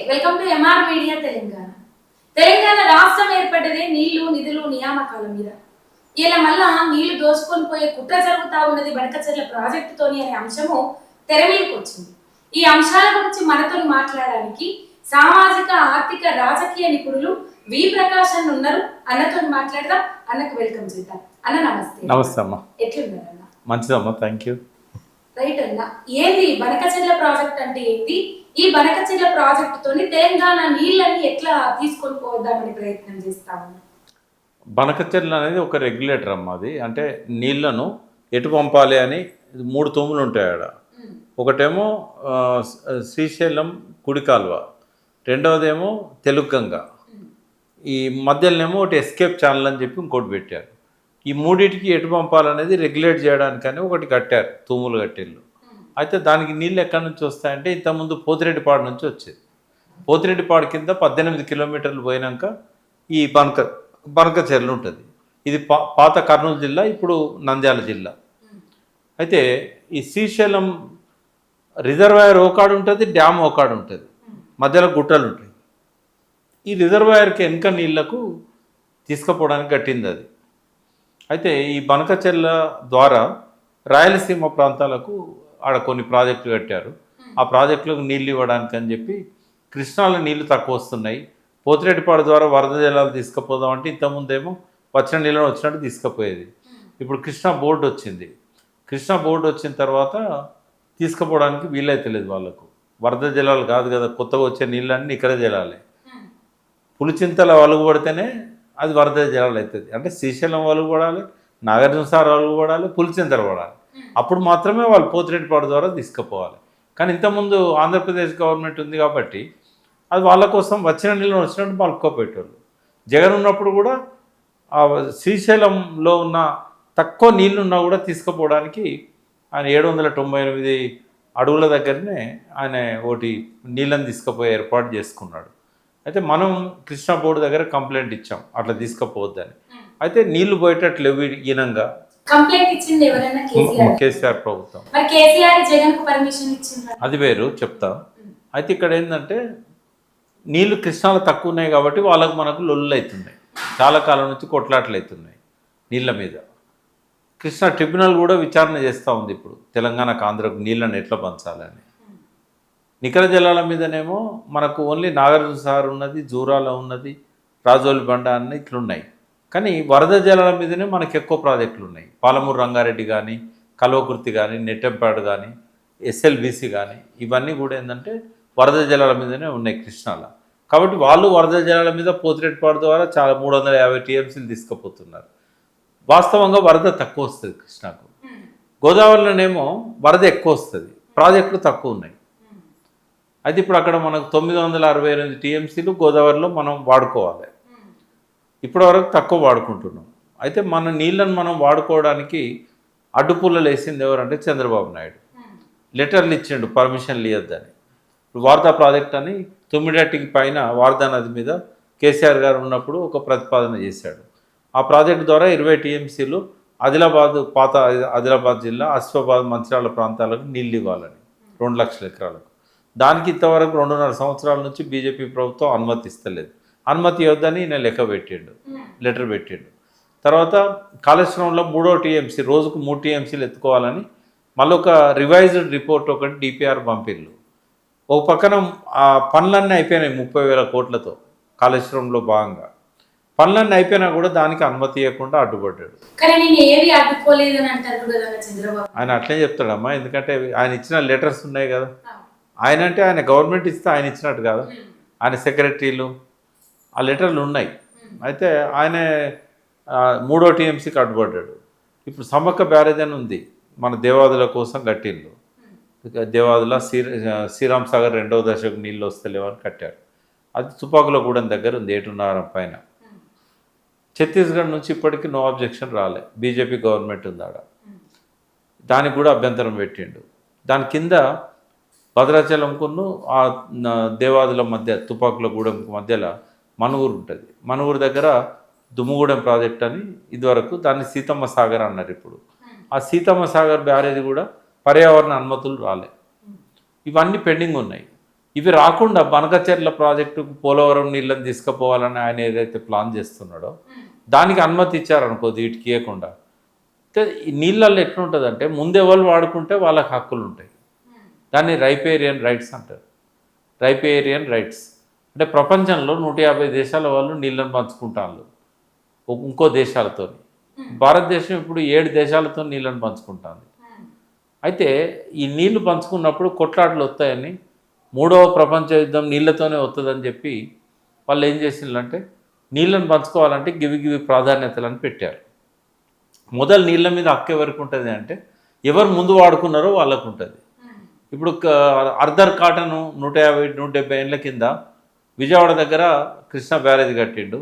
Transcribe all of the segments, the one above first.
Welcome to MR media Telangana. Telangana రాష్ట్రం ఏర్పడ్డదే నీళ్లు నిధులు నియామకాల మీద. ఇలా మళ్ళా నీళ్లు దోచుకొని పోయే కుట్ర జరుగుతా ఉన్నది బనకచెర్ల ప్రాజెక్టుతోని అనే అంశము తెర మీదకి వచ్చింది. ఈ అంశాల గురించి మనతో మాట్లాడడానికి సామాజిక ఆర్థిక రాజకీయ నిపుణులు వి ప్రకాష్ అన్న ఉన్నారు. అన్నతో మాట్లాడదాం. అన్నకు వెల్కమ్ చేద్దాం. అన్న నమస్తే. నమస్తే అమ్మ. ఎట్లున్నారు అన్న? మంచిదమ్మా, థ్యాంక్ యూ. రైట్ అన్న, ఏంది బనకచెర్ల ప్రాజెక్ట్ అంటే ఏంటి? ఈ బనకచెర్ల ప్రాజెక్టుతోని తెలంగాణ నీళ్ళని ఎట్లా తీసుకొని పోదామని ప్రయత్నం చేస్తాము? బనకచెర్ల అనేది ఒక రెగ్యులేటర్ అమ్మ. అది అంటే నీళ్లను ఎటు పంపాలి అని 3 తూములు ఉంటాయి ఆడ. ఒకటేమో శ్రీశైలం కుడి కాలువ, రెండవదేమో తెలుగంగ, ఈ మధ్యలోనేమో ఒకటి ఎస్కేప్ ఛానల్ అని చెప్పి ఇంకోటి పెట్టారు. ఈ మూడింటికి ఎటు పంపాలనేది రెగ్యులేట్ చేయడానికని ఒకటి కట్టారు, తూములు కట్టేళ్ళు. అయితే దానికి నీళ్ళు ఎక్కడి నుంచి వస్తాయంటే ఇంతకుముందు పోతిరెడ్డిపాడు నుంచి వచ్చేది. పోతిరెడ్డిపాడు కింద 18 కిలోమీటర్లు పోయినాక ఈ బనకచెర్ల ఉంటుంది. ఇది పాత కర్నూలు జిల్లా, ఇప్పుడు నంద్యాల జిల్లా. అయితే ఈ శ్రీశైలం రిజర్వాయర్ ఓకాడు ఉంటుంది, డ్యామ్ ఓకాడు ఉంటుంది, మధ్యలో గుట్టలు ఉంటాయి. ఈ రిజర్వాయర్కి వెనుక నీళ్లకు తీసుకుపోవడానికి కట్టింది అది. అయితే ఈ బనకచెర్ల ద్వారా రాయలసీమ ప్రాంతాలకు ఆడ కొన్ని ప్రాజెక్టులు కట్టారు. ఆ ప్రాజెక్టులకు నీళ్ళు ఇవ్వడానికి అని చెప్పి కృష్ణాలో నీళ్లు తక్కువ వస్తున్నాయి, పోతిరెడ్డిపాడు ద్వారా వరద జలాలు తీసుకుపోదామంటే ఇంతకుముందేమో వచ్చిన నీళ్ళని వచ్చినట్టు తీసుకుపోయేది. ఇప్పుడు కృష్ణా బోర్డు వచ్చింది. కృష్ణా బోర్డు వచ్చిన తర్వాత తీసుకుపోవడానికి వీలైతలేదు వాళ్ళకు. వరద జలాలు కాదు కదా, కొత్తగా వచ్చే నీళ్ళన్నీ ఇక్కడ జలాలే. పులిచింతల వలుగు పడితేనే అది వరద జలాలు అవుతుంది. అంటే శ్రీశైలం వలుగు పడాలి, నాగార్జునసాగర్ వలుగు పడాలి, పులిచింతలు పడాలి. అప్పుడు మాత్రమే వాళ్ళు పోతిరెడ్డిపాడు ద్వారా తీసుకుపోవాలి. కానీ ఇంతకుముందు ఆంధ్రప్రదేశ్ గవర్నమెంట్ ఉంది కాబట్టి అది వాళ్ళ కోసం వచ్చిన నీళ్ళని వచ్చినట్టు పలుకోపెట్టేవాళ్ళు. జగన్ ఉన్నప్పుడు కూడా ఆ శ్రీశైలంలో ఉన్న తక్కువ నీళ్ళున్నా కూడా తీసుకుపోవడానికి ఆయన 798 అడుగుల దగ్గరనే ఆయన ఒకటి నీళ్ళని తీసుకుపోయి ఏర్పాటు చేసుకున్నాడు. అయితే మనం కృష్ణా బోర్డు దగ్గర కంప్లైంట్ ఇచ్చాం అట్లా తీసుకుపోవద్దని. అయితే నీళ్లు పోయేటట్లు ఈనంగా కంప్లైంట్ ఇచ్చింది ఎవరైనా? కేసీఆర్ ప్రభుత్వం. మరి కేసీఆర్ జగన్ కు పర్మిషన్ ఇచ్చిండ్రా? అది వేరు, చెప్తా. అయితే ఇక్కడ ఏంటంటే నీళ్లు కృష్ణాలో తక్కువ ఉన్నాయి కాబట్టి వాళ్ళకు మనకు లొల్లు అవుతున్నాయి. చాలా కాలం నుంచి కొట్లాటలు అవుతున్నాయి నీళ్ళ మీద. కృష్ణా ట్రిబ్యునల్ కూడా విచారణ చేస్తూ ఉంది ఇప్పుడు తెలంగాణకు ఆంధ్రకు నీళ్ళని ఎట్లా పంచాలని. నికర జలాల మీదనేమో మనకు ఓన్లీ నాగార్జునసాగర్ ఉన్నది, జూరాల ఉన్నది, రాజోలి బండ అన్నీ ఇట్లున్నాయి. కానీ వరద జలాల మీదనే మనకు ఎక్కువ ప్రాజెక్టులు ఉన్నాయి. పాలమూరు రంగారెడ్డి కానీ, కల్వకుర్తి కానీ, నెట్టెంపాడు కానీ, ఎస్ఎల్బీసీ కానీ, ఇవన్నీ కూడా ఏంటంటే వరద జలాల మీదనే ఉన్నాయి కృష్ణాల. కాబట్టి వాళ్ళు వరద జలాల మీద పోతిరెడ్డిపాడు ద్వారా చాలా 350 టీఎంసీలు తీసుకుపోతున్నారు. వాస్తవంగా వరద తక్కువ వస్తుంది కృష్ణాకు. గోదావరిలోనేమో వరద ఎక్కువ వస్తుంది, ప్రాజెక్టులు తక్కువ ఉన్నాయి. అయితే ఇప్పుడు అక్కడ మనకు 968 టీఎంసీలు గోదావరిలో మనం వాడుకోవాలి. ఇప్పటివరకు తక్కువ వాడుకుంటున్నాం. అయితే మన నీళ్ళను మనం వాడుకోవడానికి అడ్డుపుల్లలు వేసింది ఎవరంటే చంద్రబాబు నాయుడు. లెటర్లు ఇచ్చిండు పర్మిషన్లు ఇవ్వద్దని. ఇప్పుడు వార్దా ప్రాజెక్ట్ అని 9 పైన వార్దా నది మీద కేసీఆర్ గారు ఉన్నప్పుడు ఒక ప్రతిపాదన చేశాడు. ఆ ప్రాజెక్టు ద్వారా 20 టీఎంసీలు పాత ఆదిలాబాద్ జిల్లా, ఆసిఫాబాద్, మంచిర్యాల ప్రాంతాలకు నీళ్ళు ఇవ్వాలని 2 లక్షల ఎకరాలకు. దానికి ఇంతవరకు 2.5 సంవత్సరాల నుంచి బీజేపీ ప్రభుత్వం అనుమతి ఇస్తలేదు. అనుమతి ఇవ్వద్దని నేను లెటర్ పెట్టిండు. తర్వాత కాళేశ్వరంలో 3వ టీఎంసీ, రోజుకు 3 టీఎంసీలు ఎత్తుకోవాలని మళ్ళీ ఒక రివైజ్డ్ రిపోర్ట్ ఒకటి డిపిఆర్ పంపిళ్ళు. ఒక పక్కన ఆ పనులన్నీ అయిపోయినాయి 30,000 కోట్లతో కాళేశ్వరంలో భాగంగా. పనులన్నీ అయిపోయినా కూడా దానికి అనుమతి ఇవ్వకుండా అడ్డుపడ్డాడు. ఆయన అట్లే చెప్తాడమ్మా, ఎందుకంటే ఆయన ఇచ్చిన లెటర్స్ ఉన్నాయి కదా. ఆయన అంటే ఆయన గవర్నమెంట్ ఇస్తే ఆయన ఇచ్చినట్టు కాదు, ఆయన సెక్రటరీలు ఆ లెటర్లు ఉన్నాయి. అయితే ఆయన 3వ టీఎంసీకి అడ్డుపడ్డాడు. ఇప్పుడు సమ్మక్క బ్యారేజ్ అని ఉంది మన దేవాదుల కోసం కట్టిళ్ళు. దేవాదుల శ్రీరామ్ సాగర్ 2వ దశకు నీళ్ళు వస్తలేవని కట్టారు. అది తుపాకులగూడెం దగ్గర ఉంది, 7.5 పైన. ఛత్తీస్గఢ్ నుంచి ఇప్పటికీ నో అబ్జెక్షన్ రాలే, బీజేపీ గవర్నమెంట్ ఉంది ఆడ. దానికి కూడా అభ్యంతరం పెట్టిండు. దాని కింద భద్రాచలంకును ఆ దేవాదుల మధ్య తుపాకులగూడెం మధ్యలో మనుగురు ఉంటుంది. మనుగురు దగ్గర దుమ్ముగూడెం ప్రాజెక్ట్ అని ఇదివరకు దాన్ని సీతమ్మ సాగర్ అన్నారు. ఇప్పుడు ఆ సీతమ్మ సాగర్ బ్యారేజ్ కూడా పర్యావరణ అనుమతులు రాలే. ఇవన్నీ పెండింగ్ ఉన్నాయి. ఇవి రాకుండా బనకచెర్ల ప్రాజెక్టుకు పోలవరం నీళ్ళని తీసుకుపోవాలని ఆయన ఏదైతే ప్లాన్ చేస్తున్నాడో దానికి అనుమతి ఇచ్చారనుకో వీటికి ఇవ్వకుండా. అయితే ఈ నీళ్ళల్లో ఎట్లుంటుందంటే ముందు ఎవరు వాడుకుంటే వాళ్ళకి హక్కులు ఉంటాయి. దాన్ని రైపేరియన్ రైట్స్ అంటారు. రైపేరియన్ రైట్స్ అంటే ప్రపంచంలో 150 దేశాల వాళ్ళు నీళ్ళని పంచుకుంటారు ఇంకో దేశాలతో. భారతదేశం ఇప్పుడు 7 దేశాలతో నీళ్ళని పంచుకుంటుంది. అయితే ఈ నీళ్లు పంచుకున్నప్పుడు కొట్లాటలు వస్తాయని, 3వ ప్రపంచ యుద్ధం నీళ్ళతోనే వస్తుందని చెప్పి వాళ్ళు ఏం చేసిందంటే నీళ్ళని పంచుకోవాలంటే గివి ప్రాధాన్యతలను పెట్టారు. మొదలు నీళ్ళ మీద హక్కు ఎవరికి ఉంటుంది అంటే ఎవరు ముందు వాడుకున్నారో వాళ్ళకు ఉంటుంది. ఇప్పుడు అర్ధర్ కాటను 150-170 ఏళ్ళ కింద విజయవాడ దగ్గర కృష్ణా బ్యారేజ్ కట్టిండు,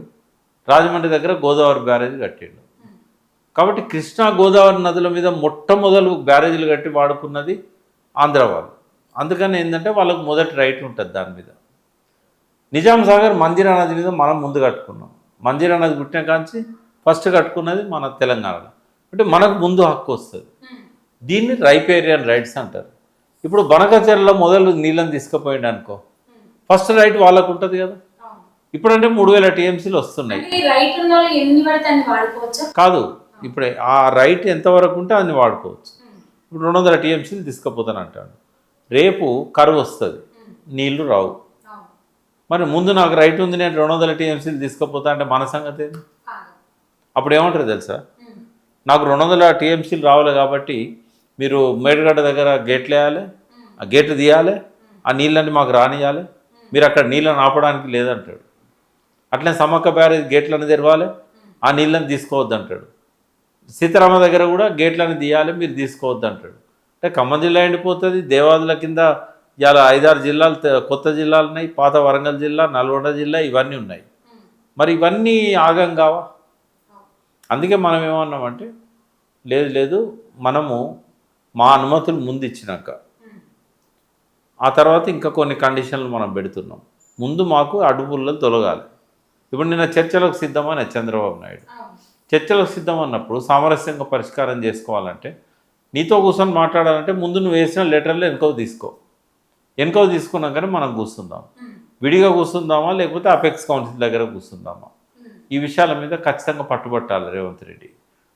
రాజమండ్రి దగ్గర గోదావరి బ్యారేజ్ కట్టిండు. కాబట్టి కృష్ణా గోదావరి నదుల మీద మొట్టమొదలు బ్యారేజీలు కట్టి వాడుకున్నది ఆంధ్ర వాళ్ళు. అందుకని ఏంటంటే వాళ్ళకు మొదటి రైట్ ఉంటుంది దాని మీద. నిజాం సాగర్ మంజీరా నది మీద మనం ముందు కట్టుకున్నాం. మంజీరా నది పుట్టిన కాంచి ఫస్ట్ కట్టుకున్నది మన తెలంగాణలో. అంటే మనకు ముందు హక్కు వస్తుంది. దీన్ని రైపేరియన్ రైట్స్ అంటారు. ఇప్పుడు బనకచెర్లలో మొదలు నీళ్ళని తీసుకుపోయింది అనుకో, ఫస్ట్ రైట్ వాళ్ళకు ఉంటుంది కదా. ఇప్పుడంటే 3000 టీఎంసీలు వస్తున్నాయి. కాదు, ఇప్పుడు ఆ రైట్ ఎంతవరకు ఉంటే అన్ని వాడుకోవచ్చు. ఇప్పుడు 200 టీఎంసీలు తీసుకుపోతాను అంటాడు. రేపు కరువు వస్తుంది, నీళ్లు రావు. మరి ముందు నాకు రైట్ ఉంది, నేను 200 టీఎంసీలు తీసుకుపోతా అంటే మన సంగతి ఏంది? అప్పుడు ఏమంటారు తెలుసా, నాకు 200 టీఎంసీలు రావాలి కాబట్టి మీరు మేడిగడ్డ దగ్గర గేట్లు వేయాలి, ఆ గేట్లు తీయాలి, ఆ నీళ్ళని మాకు రానియాలి, మీరు అక్కడ నీళ్ళని ఆపడానికి లేదంటాడు. అట్లనే సమ్మక్క బ్యారేజ్ గేట్లను తెరవాలి, ఆ నీళ్ళని తీసుకోవద్దు అంటాడు. సీతారామ దగ్గర కూడా గేట్లను తీయాలి, మీరు తీసుకోవద్దు అంటాడు. అంటే ఖమ్మం జిల్లా ఎండిపోతుంది. దేవాదుల కింద ఇలా 5-6 జిల్లాలు కొత్త జిల్లాలు ఉన్నాయి. పాత వరంగల్ జిల్లా, నల్గొండ జిల్లా ఇవన్నీ ఉన్నాయి. మరి ఇవన్నీ ఆగం కావా? అందుకే మనం ఏమన్నామంటే లేదు మనము మా అనుమతులు ముందు ఇచ్చినాక ఆ తర్వాత ఇంకా కొన్ని కండిషన్లు మనం పెడుతున్నాం. ముందు మాకు అడ్డుపుల్లలు తొలగాలి. ఇప్పుడు నిన్న చర్చలకు సిద్ధమని చంద్రబాబు నాయుడు చర్చలకు సిద్ధం అన్నప్పుడు సామరస్యంగా పరిష్కారం చేసుకోవాలంటే, నీతో కూర్చొని మాట్లాడాలంటే ముందు నువ్వు వేసిన లెటర్లో వెనుకవ తీసుకున్నాకనే మనం కూర్చుందాం. విడిగా కూర్చుందామా లేకపోతే అపెక్స్ కౌన్సిల్ దగ్గర కూర్చుందామా? ఈ విషయాల మీద ఖచ్చితంగా పట్టుబట్టాలి రేవంత్ రెడ్డి.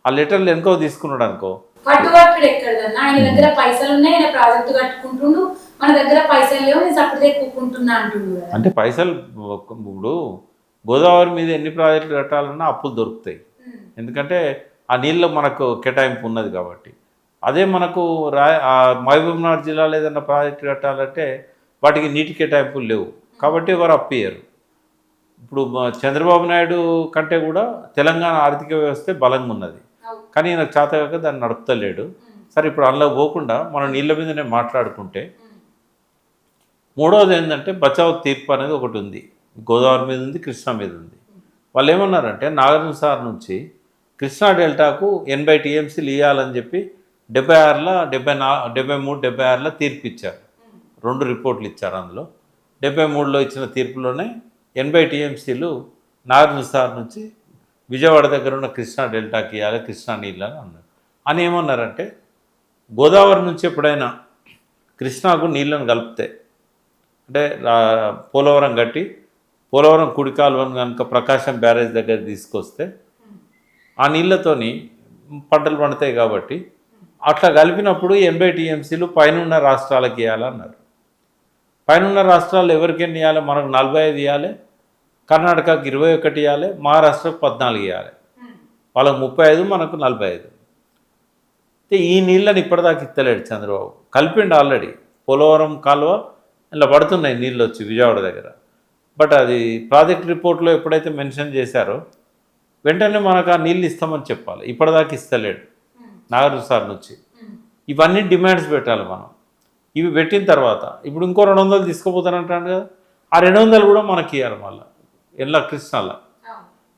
ఆ లెటర్లు వెనుకవ తీసుకున్నాడు అనుకో, పట్టుబట్టుడు ఎక్కడదన్నా, ఆయన దగ్గర పైసలు ఉన్నాయి, ఆయన ప్రాజెక్టు కట్టుకుంటుండు, మన దగ్గర పైసలు లేవు, నేను సపరేట్ ఎక్కుకుంటున్నా అంటుండు. అంటే పైసలు ఇప్పుడు గోదావరి మీద ఎన్ని ప్రాజెక్టులు కట్టాలన్నా అప్పులు దొరుకుతాయి. ఎందుకంటే ఆ నీళ్ళు మనకు కేటాయింపు ఉన్నది కాబట్టి. అదే మనకు మహబూబ్నగర్ జిల్లాలో ఏదైనా ప్రాజెక్టు కట్టాలంటే వాటికి నీటి కేటాయింపులు లేవు కాబట్టి ఎవరు అప్పియ్యరు. ఇప్పుడు చంద్రబాబు నాయుడు కంటే కూడా తెలంగాణ ఆర్థిక వ్యవస్థ బలంగా ఉన్నది, కానీ ఈయనకు చేతగాక దాన్ని నడుపుతలేడు. సరే, ఇప్పుడు అందులో పోకుండా మనం నీళ్ళ మీదనే మాట్లాడుకుంటే, మూడవది ఏంటంటే బచావ్ తీర్పు అనేది ఒకటి ఉంది. గోదావరి మీద ఉంది, కృష్ణా మీద ఉంది. వాళ్ళు ఏమన్నారంటే నాగార్జున సార్ నుంచి కృష్ణా డెల్టాకు 80 టీఎంసీలు ఇవ్వాలని చెప్పి 76లో 73-76లో తీర్పు ఇచ్చారు. 2 రిపోర్ట్లు ఇచ్చారు. అందులో 73లో ఇచ్చిన తీర్పులోనే 80 టీఎంసీలు నాగార్జున సార్ నుంచి విజయవాడ దగ్గర ఉన్న కృష్ణా డెల్టాకి ఇవ్వాలి, కృష్ణా నీళ్ళని అన్నారు. అని ఏమన్నారంటే గోదావరి నుంచి ఎప్పుడైనా కృష్ణాకు నీళ్ళను కలిపితే, అంటే పోలవరం కట్టి పోలవరం కుడి కాలువను కనుక ప్రకాశం బ్యారేజ్ దగ్గర తీసుకొస్తే ఆ నీళ్ళతోని పంటలు పండుతాయి కాబట్టి అట్లా కలిపినప్పుడు 80 టీఎంసీలు పైనున్న రాష్ట్రాలకు ఇవ్వాలన్నారు. పైనున్న రాష్ట్రాలు ఎవరికైనా ఇవ్వాలి? మనకు 45 ఇవ్వాలి, కర్ణాటకకు 21 ఇవ్వాలి, మహారాష్ట్రకు 14 ఇవ్వాలి. వాళ్ళకు 35, మనకు 45. అయితే ఈ నీళ్ళని ఇప్పటిదాకా ఇస్తలేడు చంద్రబాబు. కలిపిండు ఆల్రెడీ. పోలవరం కాలువ ఇలా పడుతున్నాయి నీళ్ళు వచ్చి విజయవాడ దగ్గర. బట్ అది ప్రాజెక్ట్ రిపోర్ట్లో ఎప్పుడైతే మెన్షన్ చేశారో వెంటనే మనకు ఆ నీళ్ళు ఇస్తామని చెప్పాలి. ఇప్పటిదాకా ఇస్తలేడు నాగార్జున సార్ నుంచి. ఇవన్నీ డిమాండ్స్ పెట్టాలి మనం. ఇవి పెట్టిన తర్వాత ఇప్పుడు ఇంకో 200 తీసుకుపోతానంటాను కదా, ఆ 200 కూడా మనకి ఇవ్వాలి మళ్ళీ ఎలా కృష్ణాలో.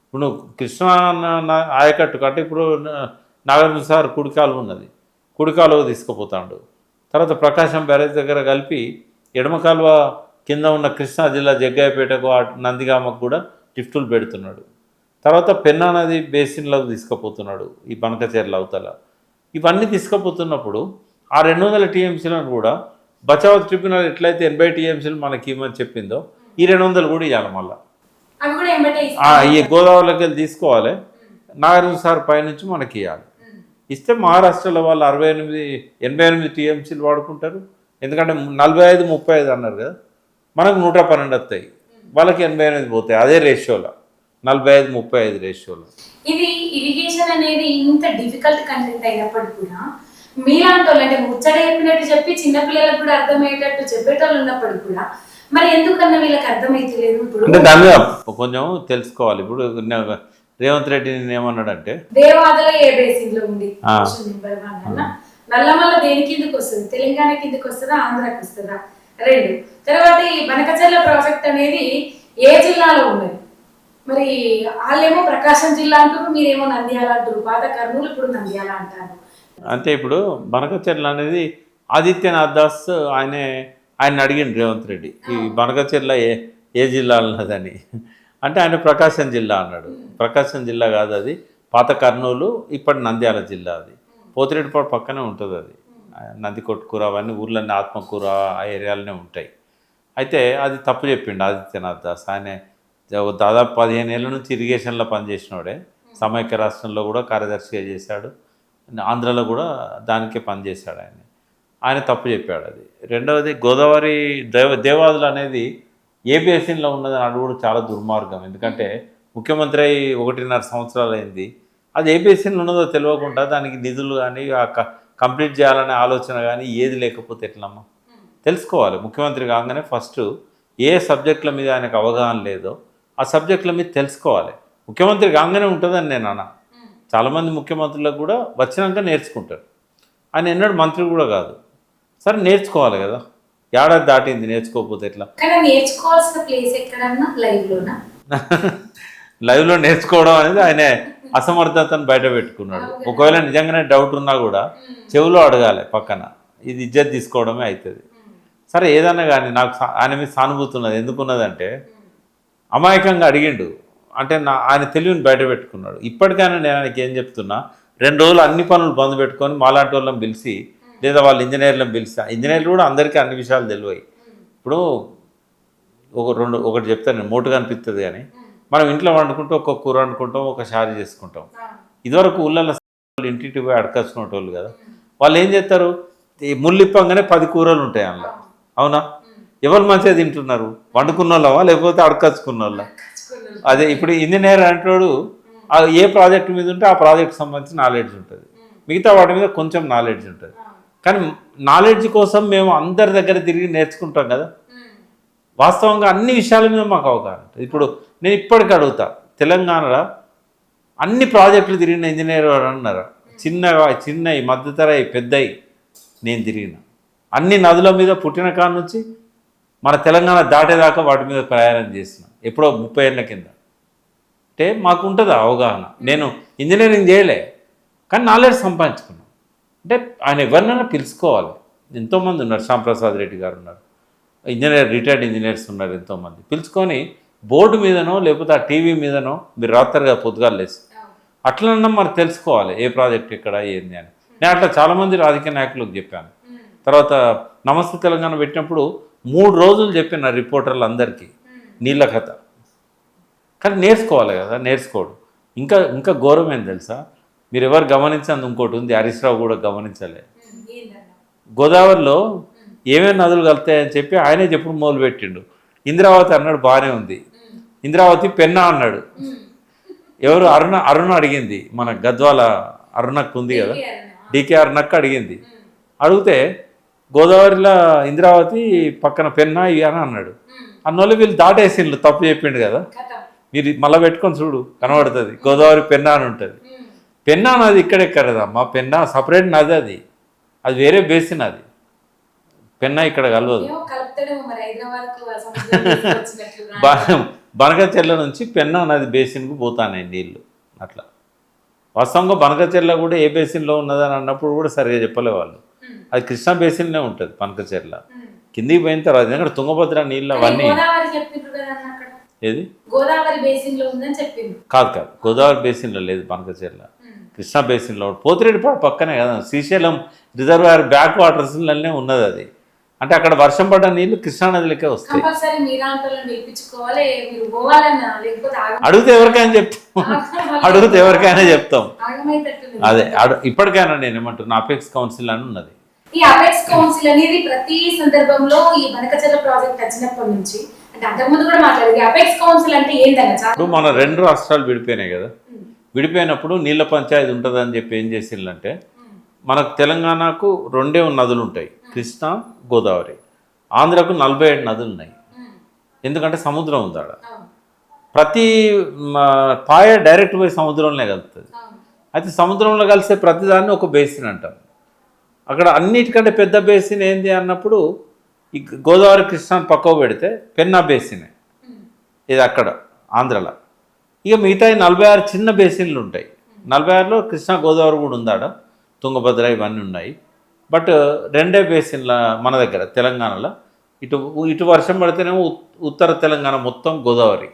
ఇప్పుడు నువ్వు కృష్ణా ఆయకట్టు అంటే ఇప్పుడు నాగార్జున సార్ కుడి కాలువ ఉన్నది, కుడి కాలువ తీసుకుపోతాడు. తర్వాత ప్రకాశం బ్యారేజ్ దగ్గర కలిపి ఎడమ కాలువ కింద ఉన్న కృష్ణా జిల్లా జగ్గాయపేటకు నందిగామకు కూడా లిఫ్టులు పెడుతున్నాడు. తర్వాత పెన్నా నది బేసిన్లోకి తీసుకుపోతున్నాడు ఈ బనకచెర్ల అవతల. ఇవన్నీ తీసుకుపోతున్నప్పుడు ఆ 200 టీఎంసీలను కూడా బచావత్ ట్రిబ్యునల్ ఎట్లయితే 80 టీఎంసీలు మనకి ఇవ్వమని చెప్పిందో ఈ 200 కూడా ఇవ్వాలి మళ్ళీ. అవి కూడా ఎంబటే ఈ గోదావరిలోకి వెళ్ళి తీసుకోవాలి, నాగార్జున సార్ పైనుంచి మనకి ఇవ్వాలి. ఇస్తే మహారాష్ట్రలో వాళ్ళు 88 టీఎంసీలు వాడుకుంటారు. ఎందుకంటే 45, 35 అన్నారు కదా, మనకు 112 వస్తాయి, వాళ్ళకి 88 పోతాయి. అదే రేషియోలో 45, 35 రేషియోలో. ఇది ఇరిగేషన్ అనేది ఇంత డిఫికల్ట్ కంటెంట్ అయినప్పటికీ కూడా మీలాంటి వాళ్ళు అంటే ముచ్చట చెప్పినట్టు చెప్పి చిన్నపిల్లలకు కూడా అర్థమయ్యేటట్టు చెప్పేటోళ్ళు ఉన్నప్పటికీ కూడా మరి ఎందుకన్నా వీళ్ళకి అర్థమైతలేదు? ఇప్పుడు అంటే దాని మీద కొంచెం తెలుసుకోవాలి. ఇప్పుడు రేవంత్ రెడ్డి ఏమన్నాడంటే దేవాదలో ఏ బేసిన్ లో ఉంది క్వశ్చన్ నెంబర్ 1 అన్న. నల్లమల్ల దేని కిందకి వస్తుంది? తెలంగాణ కిందకి వస్తుందా, ఆంధ్రాకి వస్తుందా? 2 తర్వాత ఈ బనకచెర్ల ప్రాజెక్ట్ అనేది ఏ జిల్లాలో ఉన్నది? మరి వాళ్ళేమో ప్రకాశం జిల్లా అంటారు, మీరేమో నంద్యాల అంటారు. పాత కర్నూలు ఇప్పుడు నంద్యాల అంటారు. అంటే ఇప్పుడు బనకచెర్ల అనేది ఆదిత్యనాథ్ దాస్ ఆయన అడిగిండు రేవంత్ రెడ్డి, ఈ బనకచెర్ల ఏ జిల్లా ఉన్నదని. అంటే ఆయన ప్రకాశం జిల్లా అన్నాడు. ప్రకాశం జిల్లా కాదు అది, పాత కర్నూలు, ఇప్పటి నంద్యాల జిల్లా. అది పోతిరెడ్డిపాడు పక్కనే ఉంటుంది. అది నందికొట్కూర అవన్నీ ఊర్లన్నీ ఆత్మకూర ఆ ఏరియాలనే ఉంటాయి. అయితే అది తప్పు చెప్పిండు ఆదిత్యనాథ్ దాస్. ఆయన దాదాపు 15 ఏళ్ళ నుంచి ఇరిగేషన్లో పనిచేసినోడే. సమైక్య రాష్ట్రంలో కూడా కార్యదర్శిగా చేశాడు, ఆంధ్రాలో కూడా దానికే పనిచేశాడు. ఆయన తప్పు చెప్పాడు. అది రెండవది గోదావరి దేవాదులు అనేది ఏ బేసిన్లో ఉన్నదని అడుగుడు చాలా దుర్మార్గం. ఎందుకంటే ముఖ్యమంత్రి 1.5 సంవత్సరాలు అయింది, అది ఏ బేసిన్లో ఉన్నదో తెలియకుండా దానికి నిధులు కానీ కంప్లీట్ చేయాలనే ఆలోచన కానీ ఏది లేకపోతే ఎట్లమ్మా? తెలుసుకోవాలి. ముఖ్యమంత్రి కాగానే ఫస్ట్ ఏ సబ్జెక్టుల మీద ఆయనకు అవగాహన లేదో ఆ సబ్జెక్టుల మీద తెలుసుకోవాలి. ముఖ్యమంత్రి కాగానే ఉంటుందని నేను అన్నా. చాలామంది ముఖ్యమంత్రులకు కూడా వచ్చినాక నేర్చుకుంటారు. ఆయన ఎన్నడూ మంత్రి కూడా కాదు. సరే నేర్చుకోవాలి కదా, ఏడాది దాటింది నేర్చుకోకపోతే ఎట్లా? నేర్చుకోవాల్సిన ప్లేస్ ఎక్కడన్నా లైవ్లోనా? లైవ్లో నేర్చుకోవడం అనేది ఆయన అసమర్థతను బయట పెట్టుకున్నాడు. ఒకవేళ నిజంగానే డౌట్ ఉన్నా కూడా చెవిలో అడగాలి పక్కన, ఇది ఇజ్జత్ తీసుకోవడమే అవుతుంది. సరే ఏదన్నా కానీ నాకు ఆయన మీద సానుభూతి ఉన్నది. ఎందుకున్నదంటే అమాయకంగా అడిగిండు, అంటే ఆయన తెలివిని బయట పెట్టుకున్నాడు. ఇప్పటికైనా నేను ఆయనకి ఏం చెప్తున్నా, 2 రోజులు అన్ని పనులు బంద్ పెట్టుకొని మాలాంటి వాళ్ళని పిలిచి లేదా వాళ్ళ ఇంజనీర్లను పిలిచి, ఇంజనీర్లు కూడా అందరికీ అన్ని విషయాలు తెలివాయి. ఇప్పుడు ఒకటి చెప్తాను నేను, మోటుగా అనిపిస్తుంది కానీ మనం ఇంట్లో వండుకుంటూ ఒక్కొక్క కూర వండుకుంటాం, ఒక షారీ చేసుకుంటాం. ఇదివరకు ఊళ్ళల్లో ఇంటింటి పోయి అడకచ్చుకునేటోళ్ళు కదా, వాళ్ళు ఏం చేస్తారు, ముళ్ళిప్పంగానే 10 కూరలు ఉంటాయి అందులో. అవునా? ఎవరు మంచిగా తింటున్నారు? వండుకున్న వాళ్ళవా లేకపోతే అడకచ్చుకున్న వాళ్ళ? అదే ఇప్పుడు ఇంజనీర్ అంటాడు ఏ ప్రాజెక్ట్ మీద ఉంటే ఆ ప్రాజెక్ట్ సంబంధించి నాలెడ్జ్ ఉంటుంది, మిగతా వాటి మీద కొంచెం నాలెడ్జ్ ఉంటుంది. కానీ నాలెడ్జ్ కోసం మేము అందరి దగ్గర తిరిగి నేర్చుకుంటాం కదా. వాస్తవంగా అన్ని విషయాల మీద మాకు అవగాహన ఉంటుంది. ఇప్పుడు నేను ఇప్పటికీ అడుగుతా, తెలంగాణలో అన్ని ప్రాజెక్టులు తిరిగిన ఇంజనీర్ అన్నారు. చిన్న మధ్యతర పెద్దయి నేను తిరిగిన అన్ని నదుల మీద పుట్టిన కాడ నుంచి మన తెలంగాణ దాటేదాకా వాటి మీద ప్రయాణం చేసిన, ఎప్పుడో 30 ఏళ్ళ కింద. అంటే మాకు ఉంటుంది అవగాహన. నేను ఇంజనీరింగ్ చేయలే కానీ నాలెడ్జ్ సంపాదించుకున్నాను. అంటే ఆయన ఎవరినైనా పిలుచుకోవాలి. ఎంతోమంది ఉన్నారు, శ్యాంప్రసాద్ రెడ్డి గారు ఉన్నారు, రిటైర్డ్ ఇంజనీర్స్ ఉన్నారు, ఎంతోమంది పిలుచుకొని బోర్డు మీదనో లేకపోతే ఆ టీవీ మీదనో మీరు రాత్రిగా పొద్దుగాలు లేసి అట్లన్నా మరి తెలుసుకోవాలి ఏ ప్రాజెక్ట్ ఎక్కడ ఏంది అని. నేను అట్లా చాలామంది రాజకీయ నాయకులకు చెప్పాను. తర్వాత నమస్తే తెలంగాణ పెట్టినప్పుడు 3 రోజులు చెప్పిన రిపోర్టర్లు అందరికీ నీళ్ళ కథ. కానీ నేర్చుకోవాలి కదా, నేర్చుకోడు. ఇంకా ఘోరం ఏం తెలుసా, మీరు ఎవరు గమనించండి, ఇంకోటి ఉంది, హరీష్ రావు కూడా గమనించలే. గోదావరిలో ఏమేమి నదులు కలుతాయని చెప్పి ఆయనే చెప్పుడు మొదలుపెట్టిండు. ఇంద్రావతి అన్నాడు, బాగానే ఉంది. ఇంద్రావతి పెన్నా అన్నాడు. ఎవరు అరుణ అడిగింది, మన గద్వాల అరుణకు ఉంది కదా, డికే అరుణకు అడిగింది. అడిగితే గోదావరిలో ఇంద్రావతి పక్కన పెన్నా ఇవి అని అన్నాడు. అన్నోళ్ళు వీళ్ళు దాటేసిండ్రు, తప్పు చెప్పిండు కదా. మీరు మళ్ళీ పెట్టుకొని చూడు కనబడుతుంది, గోదావరి పెన్నా అని ఉంటుంది. పెన్నా నది ఇక్కడెక్కడదమ్మా, పెన్నా సపరేట్ నది, అది వేరే బేసిన్. అది పెన్నా ఇక్కడ కలవదు. బనకచెర్ల నుంచి పెన్నా నది బేసిన్కు పోతాయి నీళ్ళు. అట్లా వాస్తవంగా బనకచెర్ల కూడా ఏ బేసిన్లో ఉన్నదని అన్నప్పుడు కూడా సరిగా చెప్పలే వాళ్ళు. అది కృష్ణా బేసిన్లో ఉంటుంది బనకచెర్ల. కిందికి పోయిన తర్వాత ఎందుకంటే తుంగభద్ర నీళ్ళు అవన్నీ ఏది గోదావరి బేసిన్లో ఉందని చెప్పింది. కాదు గోదావరి బేసిన్లో లేదు, బనకచెర్ల కృష్ణా బేసిన్లో. పోతిరెడ్డిపాడు పక్కనే కదా, శ్రీశైలం రిజర్వాయర్ బ్యాక్ వాటర్స్లోనే ఉన్నది. అది అంటే అక్కడ వర్షం పడ్డ నీళ్లు కృష్ణానదిలోకే వస్తాయి. కంపల్సరీ మీరాంతలో నిలిపించుకోవాలి, మీరు పోవాలన్నా, లేకపోతే అడిగితే ఎవరికైనా చెప్తాం, అడిగితే ఎవరికైనా చెప్తాం. ఆగమైతట్టుంది. అదే ఇప్పటికైనా నేను ఏమంటున్నా, అపెక్స్ కౌన్సిల్ అని ఉన్నది. ఈ అపెక్స్ కౌన్సిల్ అనేది ప్రతి సందర్భంలో ఈ బనకచెర్ల ప్రాజెక్ట్ వచ్చినప్పటి నుంచి, అంటే అంతకుముందు కూడా మాట్లాడేది అపెక్స్ కౌన్సిల్ అంటే ఏంటన్నా? ఇప్పుడు మన 2 రాష్ట్రాలు విడిపోయినాయి కదా, విడిపోయినప్పుడు నీళ్ళ పంచాయతీ ఉంటుందని చెప్పి ఏం చేసిందంటే, మనకు తెలంగాణకు 2 నదులు ఉంటాయి, కృష్ణా గోదావరి. ఆంధ్రకు 47 నదులు ఉన్నాయి, ఎందుకంటే సముద్రం ఉంది ఆడ. ప్రతి పాయ డైరెక్ట్ పోయి సముద్రంలో కలుపుతుంది. అయితే సముద్రంలో కలిసే ప్రతిదాన్ని ఒక బేసిన్ అంటాం. అక్కడ అన్నిటికంటే పెద్ద బేసిన్ ఏంది అన్నప్పుడు ఈ గోదావరి కృష్ణాన్ని పక్కకు పెడితే పెన్నా బేసినే ఇది అక్కడ ఆంధ్రలో. ఇక మిగతా 46 చిన్న బేసిన్లు ఉంటాయి. 46లో కృష్ణా గోదావరి కూడా ఉందాడ, తుంగభద్ర ఇవన్నీ ఉన్నాయి. బట్ 2 బేసిన్ల మన దగ్గర తెలంగాణలో. ఇటు వర్షం పడితేనేమో ఉత్తర తెలంగాణ మొత్తం గోదావరి,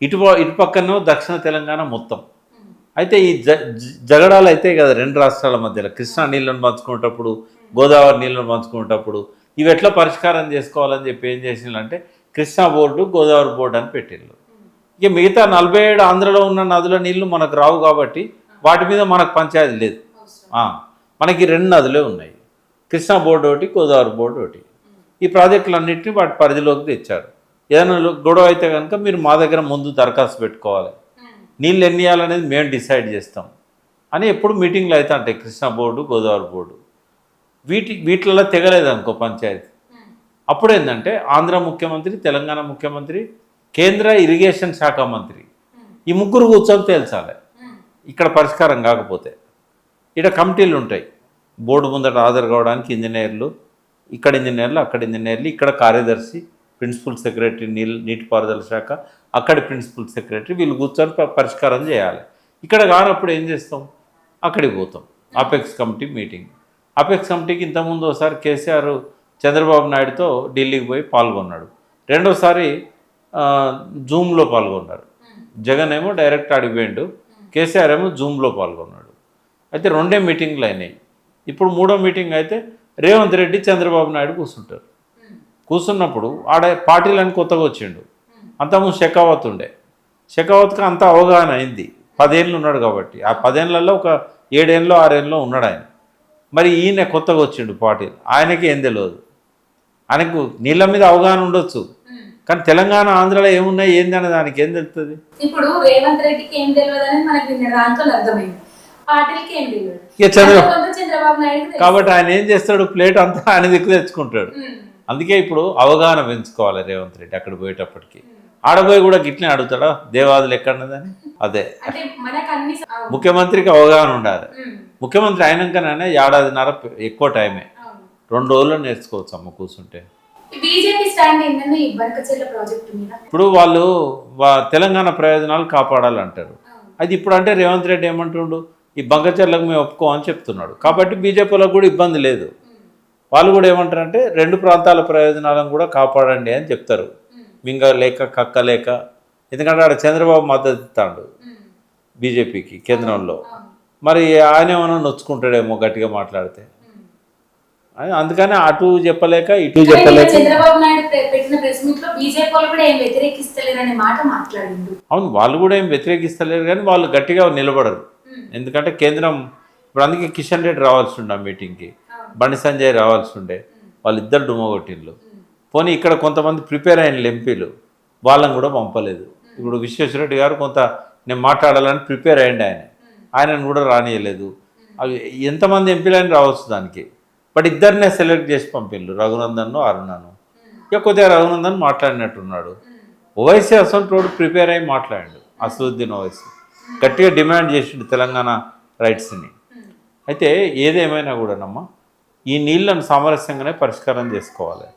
ఇటు పక్కనేమో దక్షిణ తెలంగాణ మొత్తం. అయితే ఈ జగడాలు అయితే కదా 2 రాష్ట్రాల మధ్యలో, కృష్ణా నీళ్ళను పంచుకునేటప్పుడు, గోదావరి నీళ్ళను పంచుకునేటప్పుడు ఇవి ఎట్లా పరిష్కారం చేసుకోవాలని చెప్పి ఏం చేసిందంటే కృష్ణా బోర్డు, గోదావరి బోర్డు అని పెట్టిండ్రు. ఇక మిగతా 47 ఆంధ్రలో ఉన్న నదుల నీళ్లు మనకు రావు కాబట్టి వాటి మీద మనకు పంచాయతీ లేదు. మనకి 2 నదులే ఉన్నాయి, కృష్ణా బోర్డు ఒకటి, గోదావరి బోర్డు ఒకటి. ఈ ప్రాజెక్టులన్నింటినీ వాటి పరిధిలోకి తెచ్చారు. ఏదైనా గొడవ అయితే కనుక మీరు మా దగ్గర ముందు దరఖాస్తు పెట్టుకోవాలి, నీళ్ళు ఎన్ని ఇవ్వాలనేది మేము డిసైడ్ చేస్తాం అని ఎప్పుడు మీటింగ్లు అయితే ఉంటాయి. కృష్ణా బోర్డు, గోదావరి బోర్డు వీటిలలో తెగలేదనుకో పంచాయతీ, అప్పుడు ఏంటంటే ఆంధ్ర ముఖ్యమంత్రి, తెలంగాణ ముఖ్యమంత్రి, కేంద్ర ఇరిగేషన్ శాఖ మంత్రి, ఈ ముగ్గురు కూర్చొని తేల్చాలి ఇక్కడ పరిష్కారం కాకపోతే. ఇక్కడ కమిటీలు ఉంటాయి, బోర్డు ముందట హాజరు కావడానికి ఇంజనీర్లు, ఇక్కడ ఇంజనీర్లు, అక్కడ ఇంజనీర్లు, ఇక్కడ కార్యదర్శి, ప్రిన్సిపల్ సెక్రటరీ నీటిపారుదల శాఖ, అక్కడి ప్రిన్సిపల్ సెక్రటరీ, వీళ్ళు కూర్చొని పరిష్కారం చేయాలి. ఇక్కడ కానప్పుడు ఏం చేస్తాం, అక్కడికి పోతాం. Apex committee meeting. అపెక్స్ కమిటీకి ఇంతకుముందు ఒకసారి కేసీఆర్ చంద్రబాబు నాయుడుతో ఢిల్లీకి పోయి పాల్గొన్నాడు, రెండోసారి జూమ్లో పాల్గొన్నారు. జగన్ ఏమో డైరెక్ట్ అడిగిపోయిండు, కేసీఆర్ ఏమో జూమ్లో పాల్గొన్నాడు. అయితే 2 మీటింగ్లు అయినాయి. ఇప్పుడు 3వ మీటింగ్ అయితే రేవంత్ రెడ్డి, చంద్రబాబు నాయుడు కూర్చుంటారు. కూర్చున్నప్పుడు ఆడ పార్టీలని కొత్తగా వచ్చిండు, అంతకుముందు షెకావత్ ఉండే. షెకావత్కి అంత అవగాహన అయింది, 10 ఏళ్ళు ఉన్నాడు కాబట్టి. ఆ 10 ఏళ్ళల్లో ఒక 7 ఏళ్ళలో 6 ఏళ్ళలో ఉన్నాడు ఆయన. మరి ఈయన కొత్తగా వచ్చిండు పార్టీలు, ఆయనకి ఏం తెలియదు. ఆయనకు నీళ్ళ మీద అవగాహన ఉండొచ్చు, కానీ తెలంగాణ ఆంధ్రలో ఏమున్నాయి ఏంది అనే దానికి ఏం తెలుస్తుంది. ఇప్పుడు రేవంత్ రెడ్డికి ఏం తెలియదు అని మనకి దాంతో అర్థమైంది, పార్టీలకి ఏం తెలియదు. చంద్రబాబు నాయుడు కాబట్టి ఆయన ఏం చేస్తాడు, ప్లేట్ అంతా ఆయన దిక్కు తెచ్చుకుంటాడు. అందుకే ఇప్పుడు అవగాహన పెంచుకోవాలి రేవంత్ రెడ్డి. అక్కడ పోయేటప్పటికి ఆడపోయి కూడా గిట్లనే అడుగుతాడా, దేవాదులు ఎక్కడన్నదని. అదే ముఖ్యమంత్రికి అవగాహన ఉండాలి. ముఖ్యమంత్రి అయినాకనే 1.5 ఏడాదిన్నర ఎక్కువ టైమే, 2 రోజుల్లో నేర్చుకోవచ్చు అమ్మ కూర్చుంటే. ఇప్పుడు వాళ్ళు తెలంగాణ ప్రయోజనాలు కాపాడాలంటారు. అది ఇప్పుడు అంటే రేవంత్ రెడ్డి ఏమంటుండు, ఈ బంకచెర్లకు మేము ఒప్పుకోమని చెప్తున్నాడు. కాబట్టి బీజేపీలకు కూడా ఇబ్బంది లేదు. వాళ్ళు కూడా ఏమంటారంటే 2 ప్రాంతాల ప్రయోజనాలను కూడా కాపాడండి అని చెప్తారు, మింగలేక కక్కలేక. ఎందుకంటే ఆడ చంద్రబాబు మద్దతు ఇస్తాడు బీజేపీకి కేంద్రంలో. మరి ఆయన ఏమైనా నొచ్చుకుంటాడేమో గట్టిగా మాట్లాడితే, అందుకని అటు చెప్పలేక ఇటు చెప్పలేక. చంద్రబాబు నాయుడు పెట్టిన ప్రెస్ మీట్ లో బీజేపీ వాళ్ళు కూడా ఏం వ్యతిరేకిస్తలేరనే మాట మాట్లాడిండు. అవును, వాళ్ళు కూడా ఏం వ్యతిరేకిస్తలేరు, కానీ వాళ్ళు గట్టిగా నిలబడరు. ఎందుకంటే కేంద్రం ఇప్పుడు, అందుకే కిషన్ రెడ్డి రావాల్సి ఉండే ఆ మీటింగ్కి, బండి సంజయ్ రావాల్సి ఉండే, వాళ్ళిద్దరు డుమ్మగొట్టిండ్రు. పోనీ ఇక్కడ కొంతమంది ప్రిపేర్ అయిన ఎంపీలు, వాళ్ళని కూడా పంపలేదు. ఇప్పుడు విశ్వేశ్వరరెడ్డి గారు కొంత నేను మాట్లాడాలని ప్రిపేర్ అయ్యండి, ఆయనను కూడా రానియలేదు. అవి ఎంతమంది ఎంపీలని రావచ్చు దానికి, బట్ ఇద్దరినే సెలెక్ట్ చేసి పంపిండ్రు, రఘునందన్ను అరుణను. ఇక కొద్దిగా రఘునందన్ మాట్లాడినట్టున్నాడు. ఓవైసీ అసలు ప్రిపేర్ అయ్యి మాట్లాడాడు, అసదుద్దీన్ ఓవైసీ గట్టిగా డిమాండ్ చేసిండు తెలంగాణ రైట్స్ని. అయితే ఏదేమైనా కూడానమ్మా ఈ నీళ్లను సామరస్యంగానే పరిష్కారం చేసుకోవాలి.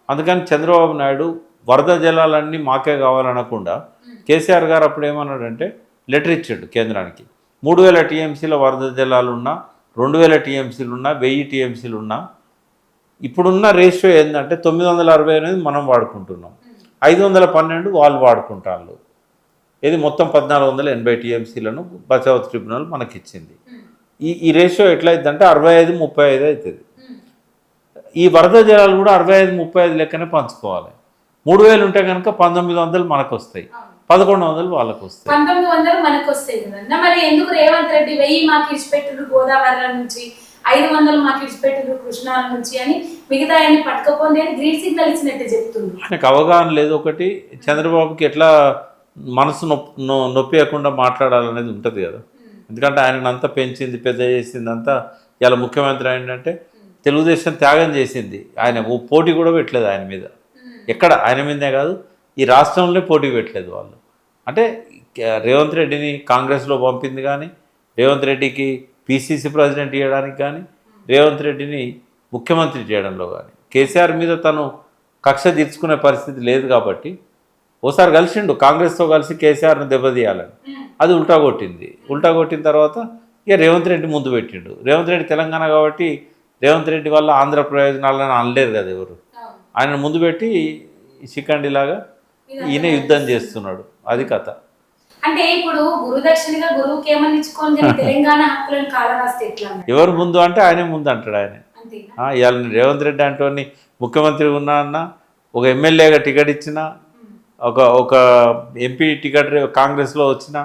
అందుకని చంద్రబాబు నాయుడు వరద జలాలన్నీ మాకే కావాలనకుండా కేసీఆర్ గారు అప్పుడు ఏమన్నాడంటే లెటర్ ఇచ్చాడు కేంద్రానికి. 3000 టీఎంసీల వరద జలాలు ఉన్నా, 2000 టీఎంసీలు ఉన్నా, 1000 టీఎంసీలు ఉన్నా, ఇప్పుడున్న రేషియో ఏంటంటే 960 అనేది మనం వాడుకుంటున్నాం, 512 వాళ్ళు వాడుకుంటారు. ఇది మొత్తం 1480 టీఎంసీలను బచావత్ ట్రిబ్యునల్ మనకిచ్చింది. ఈ రేషియో ఎట్లయిద్దంటే 65-35 అవుతుంది. ఈ వరద జలాలు కూడా 65-35 లెక్కనే పంచుకోవాలి. 3000 ఉంటే కనుక 1900 మనకు వస్తాయి, 1100 వాళ్ళకు వస్తాయి. 1900 మనకు వస్తాయి కదన్నా. మరి ఎందుకు రేవంత్ రెడ్డి 1000 మాకు ఇచ్చిపెట్టారు గోదావరి నుంచి, 500 మాకు ఇచ్చిపెట్టారు కృష్ణా నుంచి అని మిగతా అన్ని పట్టుకపోండి అని గ్రీన్ సిగ్నల్ ఇచ్చినట్టే చెప్తుంది. ఆయనకు అవగాహన లేదు. ఒకటి చంద్రబాబుకి ఎట్లా మనసు నొప్పియకుండా మాట్లాడాలనేది ఉంటుంది కదా. ఎందుకంటే ఆయన అంతా పెంచింది, పెద్ద చేసింది అంతా. ఇలా ముఖ్యమంత్రి ఏంటంటే తెలుగుదేశం త్యాగం చేసింది. ఆయన పోటీ కూడా పెట్టలేదు ఆయన మీద. ఎక్కడ ఆయన మీదే కాదు, ఈ రాష్ట్రంలో పోటీ పెట్టలేదు వాళ్ళు. అంటే రేవంత్ రెడ్డిని కాంగ్రెస్లో పంపింది కానీ, రేవంత్ రెడ్డికి పిసిసి ప్రెసిడెంట్ చేయడానికి కానీ, రేవంత్ రెడ్డిని ముఖ్యమంత్రి చేయడంలో కానీ, కేసీఆర్ మీద తను కక్ష తీర్చుకునే పరిస్థితి లేదు కాబట్టి ఓసారి కలిసిండు కాంగ్రెస్తో కలిసి కేసీఆర్ను దెబ్బతీయాలని. అది ఉల్టా కొట్టింది. ఉల్టా కొట్టిన తర్వాత ఇక రేవంత్ రెడ్డి ముందు పెట్టిండు. రేవంత్ రెడ్డి తెలంగాణ కాబట్టి రేవంత్ రెడ్డి వల్ల ఆంధ్ర ప్రయోజనాలను అనలేరు కదా ఎవరు. ఆయన ముందు పెట్టి శిఖండిలాగా ఈయన యుద్ధం చేస్తున్నాడు. అది కథ. అంటే ఇప్పుడు గురుదక్షిణగా గురువుకి ఏమని ఇచ్చుకోని తెలంగాణ హక్కులను కాలరాస్తే ఎట్లా? ఎవరు ముందు అంటే ఆయనే ముందు అంటాడు. ఆయన ఇవాళ రేవంత్ రెడ్డి అంటోని ముఖ్యమంత్రి ఉన్నా అన్న, ఒక ఎమ్మెల్యేగా టికెట్ ఇచ్చినా, ఒక ఎంపీ టికెట్ కాంగ్రెస్లో వచ్చినా,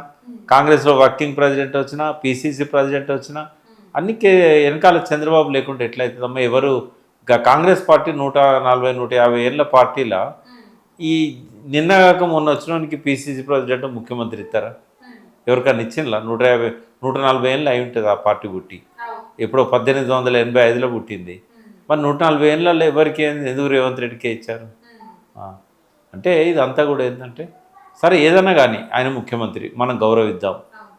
కాంగ్రెస్లో వర్కింగ్ ప్రెసిడెంట్ వచ్చినా, పిసిసి ప్రెసిడెంట్ వచ్చినా, అన్ని వెనకాల చంద్రబాబు లేకుంటే ఎట్లయితుందమ్మా? ఎవరు కాంగ్రెస్ పార్టీ 140-150 ఏళ్ళ పార్టీలా ఈ నిన్నగాక మొన్న వచ్చినోనికి పిసిసి ప్రెసిడెంట్ ముఖ్యమంత్రి ఇస్తారా? ఎవరికైనా ఇచ్చిందా? 140 ఏళ్ళు అయి ఉంటుంది ఆ పార్టీ పుట్టి. ఎప్పుడో 1885లో పుట్టింది. మరి 140 ఏళ్ళలో ఎవరికి ఎందుకు రేవంత్ రెడ్డికే ఇచ్చారు? అంటే ఇదంతా కూడా ఏంటంటే, సరే ఏదన్నా కానీ ఆయన ముఖ్యమంత్రి, మనం గౌరవిద్దాం.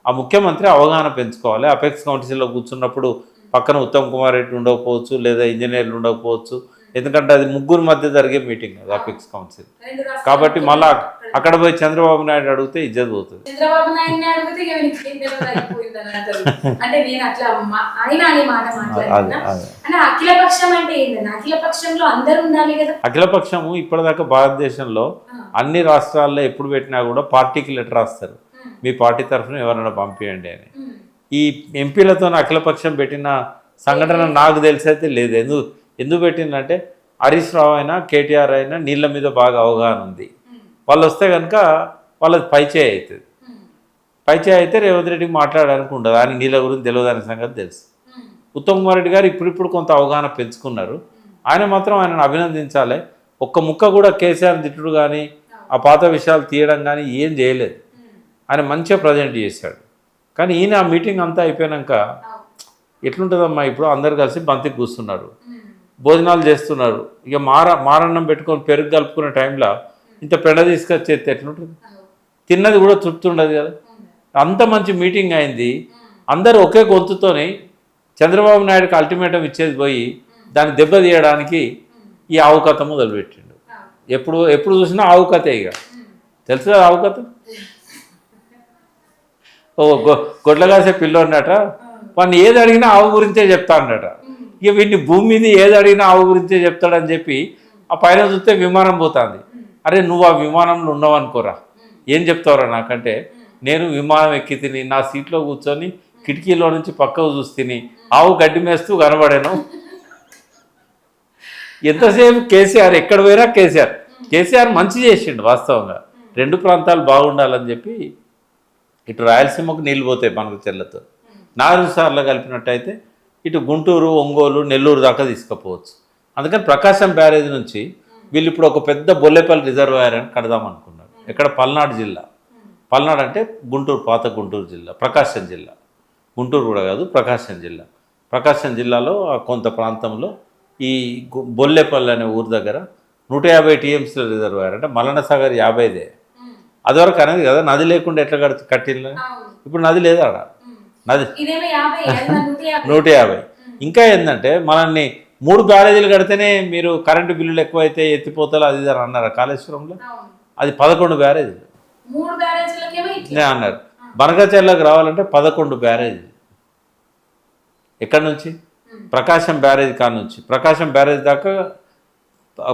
ఆ ముఖ్యమంత్రి అవగాహన పెంచుకోవాలి. అపెక్స్ కౌన్సిల్లో కూర్చున్నప్పుడు పక్కన ఉత్తమ్ కుమార్ రెడ్డి ఉండకపోవచ్చు, లేదా ఇంజనీర్లు ఉండకపోవచ్చు. ఎందుకంటే అది ముగ్గురు మధ్య జరిగే మీటింగ్ అది అపెక్స్ కౌన్సిల్ కాబట్టి. మళ్ళీ అక్కడ పోయి చంద్రబాబు నాయుడు అడిగితే ఇజ్జత్ పోతుంది. చంద్రబాబు నాయుడు అడిగితే అంటే నేను అట్లా ఆయన అనే మాట మాట్లాడుతున్నా. అంటే అఖిలపక్షం అంటే ఏంటంటే అఖిలపక్షంలో అందరూ ఉండాలి కదా. అఖిలపక్షము ఇప్పటిదాకా భారతదేశంలో అన్ని రాష్ట్రాల్లో ఎప్పుడు పెట్టినా కూడా పార్టీకి లెటర్ రాస్తారు, మీ పార్టీ తరఫున ఎవరైనా పంపించండి అని. ఈ ఎంపీలతో అఖిలపక్షం పెట్టిన సంఘటన నాకు తెలిసైతే లేదు. ఎందుకు పెట్టిందంటే హరీష్ రావు అయినా కేటీఆర్ అయినా నీళ్ళ మీద బాగా అవగాహన ఉంది. వాళ్ళు వస్తే కనుక వాళ్ళది పైచేయి అవుతుంది. పైచేయి అయితే రేవంత్ రెడ్డికి మాట్లాడడానికి ఉండదు. ఆయన నీళ్ళ గురించి తెలియదని సంగతి తెలుసు. ఉత్తమ్ కుమార్ రెడ్డి గారు ఇప్పుడిప్పుడు కొంత అవగాహన పెంచుకున్నారు. ఆయన మాత్రం ఆయనను అభినందించాలి. ఒక్క ముక్క కూడా కేసీఆర్ తిట్టుడు కానీ, ఆ పాత విషయాలు తీయడం కానీ ఏం చేయలేదు. ఆయన మంచిగా ప్రజెంట్ చేశాడు. కానీ ఈయన ఆ మీటింగ్ అంతా అయిపోయాక ఎట్లుంటుందమ్మా? ఇప్పుడు అందరు కలిసి బంతికి కూర్చున్నారు, భోజనాలు చేస్తున్నారు. ఇక మారన్నం పెట్టుకొని పెరుగు కలుపుకునే టైంలో ఇంత పెండ తీసుకొచ్చేస్తే ఎట్లుంటుంది? తిన్నది కూడా తృప్తి ఉండదు కదా. అంత మంచి మీటింగ్ అయింది. అందరూ ఒకే గొంతుతోని చంద్రబాబు నాయుడుకి అల్టిమేటం ఇచ్చేది పోయి దాన్ని దెబ్బతీయడానికి ఈ ఆవు కథ మొదలుపెట్టిండు. ఎప్పుడు చూసినా ఆవు కథే. ఇక తెలుసు కదా ఆవు కథ. గొడ్లగాసే పిల్లోన్నట, వాడిని ఏది అడిగినా ఆవు గురించే చెప్తాడట. ఇక వీడిని భూమి మీద ఏది అడిగినా ఆవు గురించే చెప్తాడని చెప్పి ఆ పైన చూస్తే విమానం పోతుంది. అరే నువ్వు ఆ విమానంలో ఉన్నావు అనుకోరా, ఏం చెప్తావురా నాకంటే? నేను విమానం ఎక్కి తిని నా సీట్లో కూర్చొని కిటికీలో నుంచి పక్కకు చూస్తేని ఆవు గడ్డి మేస్తూ కనబడాను. ఎంతసేపు కేసీఆర్, ఎక్కడ పోయినా కేసీఆర్ మంచి చేసిండు వాస్తవంగా. రెండు ప్రాంతాలు బాగుండాలని చెప్పి ఇటు రాయలసీమకు నీళ్ళు పోతాయి మనకు చెల్లతో 4 సార్లు కలిపినట్టయితే ఇటు గుంటూరు, ఒంగోలు, నెల్లూరు దాకా తీసుకుపోవచ్చు. అందుకని ప్రకాశం బ్యారేజ్ నుంచి వీళ్ళు ఇప్పుడు ఒక పెద్ద బొల్లేపల్లి రిజర్వాయర్ అని కడదామనుకున్నారు. ఇక్కడ పల్నాడు జిల్లా. పల్నాడు అంటే గుంటూరు, పాత గుంటూరు జిల్లా, ప్రకాశం జిల్లా. గుంటూరు కూడా కాదు, ప్రకాశం జిల్లా. ప్రకాశం జిల్లాలో కొంత ప్రాంతంలో ఈ బొల్లేపల్లి అనే ఊరు దగ్గర 150 టీఎంసీల రిజర్వాయర్. అంటే మల్లన్న సాగర్ 50దే. అదివరకు అనేది కదా, నది లేకుండా ఎట్లా కట్టిన. ఇప్పుడు నది లేదా ఆడ, నది 150. ఇంకా ఏంటంటే మనల్ని 3 బ్యారేజీలు కడితేనే మీరు కరెంటు బిల్లులు ఎక్కువైతే ఎత్తిపోతాలో అది అని అన్నారు కాళేశ్వరంలో. అది 11 బ్యారేజీలు అన్నారు. బనకచెర్లకు రావాలంటే 11 బ్యారేజీలు. ఎక్కడి నుంచి? ప్రకాశం బ్యారేజ్ కాడ నుంచి ప్రకాశం బ్యారేజ్ దాకా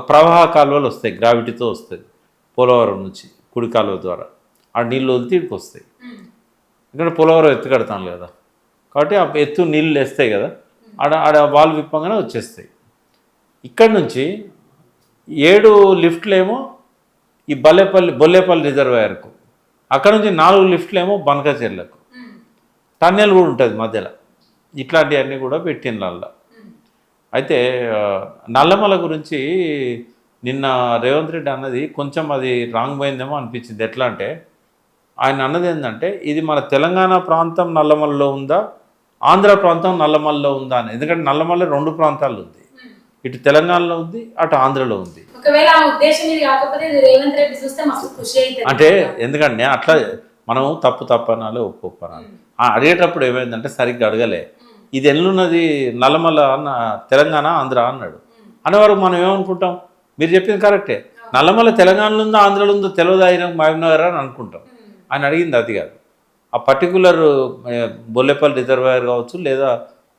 ప్రవాహ కాలువలు వస్తాయి, గ్రావిటీతో వస్తుంది. పోలవరం నుంచి కుడి కాలువ ద్వారా ఆ నీళ్ళు వదిలి తీడికి వస్తాయి. ఇక్కడ పోలవరం ఎత్తు కడతాను కదా, కాబట్టి ఆ ఎత్తు నీళ్ళు వేస్తాయి కదా, ఆడ వాల్ విప్పంగానే వచ్చేస్తాయి. ఇక్కడ నుంచి 7 లిఫ్ట్లేమో ఈ బొల్లేపల్లి రిజర్వాయర్కు, అక్కడ నుంచి 4 లిఫ్ట్లేమో బనకచెర్లకు, టన్నెల్ కూడా ఉంటుంది మధ్యలో. ఇట్లాంటివన్నీ కూడా పెట్టినల్ల. అయితే నల్లమల గురించి నిన్న రేవంత్ రెడ్డి అన్నది కొంచెం అది రాంగ్ పోయిందేమో అనిపించింది. ఎట్లా అంటే ఆయన అన్నది ఏంటంటే ఇది మన తెలంగాణ ప్రాంతం నల్లమలలో ఉందా, ఆంధ్ర ప్రాంతం నల్లమలలో ఉందా అని. ఎందుకంటే నల్లమల 2 ప్రాంతాల్లో ఉంది, ఇటు తెలంగాణలో ఉంది, అటు ఆంధ్రలో ఉంది. ఒకవేళ ఆ ఉద్దేశం ఇది కాకపోతే రేవంత్ రెడ్డి చూస్తే మస్తు ఖుషి అవుతుంది. అంటే ఎందుకంటే అట్లా మనం తప్పనాలి ఒప్పుకోనాలి అడిగేటప్పుడు ఏమైందంటే సరిగ్గా అడగలే. ఇది ఎల్లున్నది నల్లమల అన్న తెలంగాణ ఆంధ్ర అన్నాడు. అనేవారు మనం ఏమనుకుంటాం, మీరు చెప్పింది కరెక్టే, నల్లమల తెలంగాణలో ఉందో ఆంధ్రలో ఉందో తెలియదు ఆయన మహబూబ్నగర్ అని అనుకుంటాం. ఆయన అడిగింది అది కాదు. ఆ పర్టికులర్ బొల్లేపల్లి రిజర్వాయర్ కావచ్చు లేదా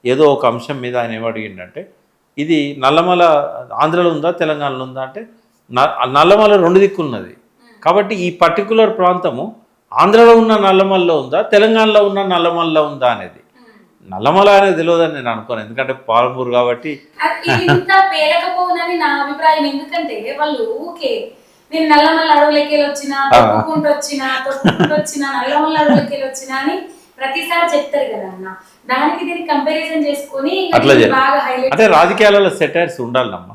ఏదో ఒక అంశం మీద ఆయన ఏమడిగిందంటే ఇది నల్లమల ఆంధ్రలో ఉందా తెలంగాణలో ఉందా అంటే నల్లమల 2 దిక్కున్నది కాబట్టి ఈ పర్టికులర్ ప్రాంతము ఆంధ్రలో ఉన్న నల్లమల్లో ఉందా తెలంగాణలో ఉన్న నల్లమల్లో ఉందా అనేది. నల్లమల అనేది తెలియదని నేను అనుకోను, ఎందుకంటే పాలమూరు కాబట్టి. ఇంత పేలకపోనని నా అభిప్రాయం. ఎందుకంటే వాళ్ళు ఊకే నేను నల్లమల్ల అడవులకి వచ్చినా తొక్కుకుంటూ వచ్చినా నల్లమల్ల అడవులకి వచ్చినా అని ప్రతిసారి చెప్తారు కదా అన్న. దానికి దీనికి కంపారిజన్ చేసుకొని బాగా హైలైట్. అంటే రాజకీయాలలో సెటైర్స్ ఉండాలమ్మా,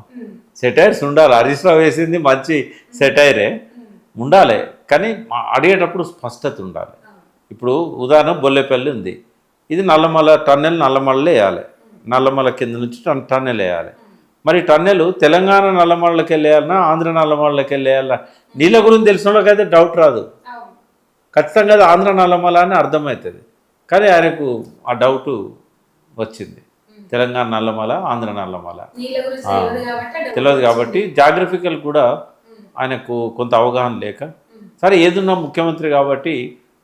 సెటైర్స్ ఉండాలి. హరీష్ రావు వేసింది మంచి సెటైరే ఉండాలి, కానీ అడిగేటప్పుడు స్పష్టత ఉండాలి. ఇప్పుడు ఉదాహరణ బొల్లేపల్లి ఉంది, ఇది నల్లమల టన్నెల్ నల్లమలలో వేయాలి, నల్లమల కింద నుంచి టన్నెల్ వేయాలి. మరి టన్నెల్ తెలంగాణ నల్లమలకి వెళ్ళేయాలన్నా ఆంధ్ర నల్లమలకి వెళ్ళేయాలన్నా నీళ్ళ గురించి తెలిసిన వాళ్ళకైతే డౌట్ రాదు, ఖచ్చితంగా అది ఆంధ్ర నల్లమల అని అర్థమవుతుంది. కానీ ఆయనకు ఆ డౌట్ వచ్చింది, తెలంగాణ నల్లమల ఆంధ్ర నల్లమల తెలియదు కాబట్టి జాగ్రఫికల్ కూడా ఆయనకు కొంత అవగాహన లేక. సరే ఏదున్నా ముఖ్యమంత్రి కాబట్టి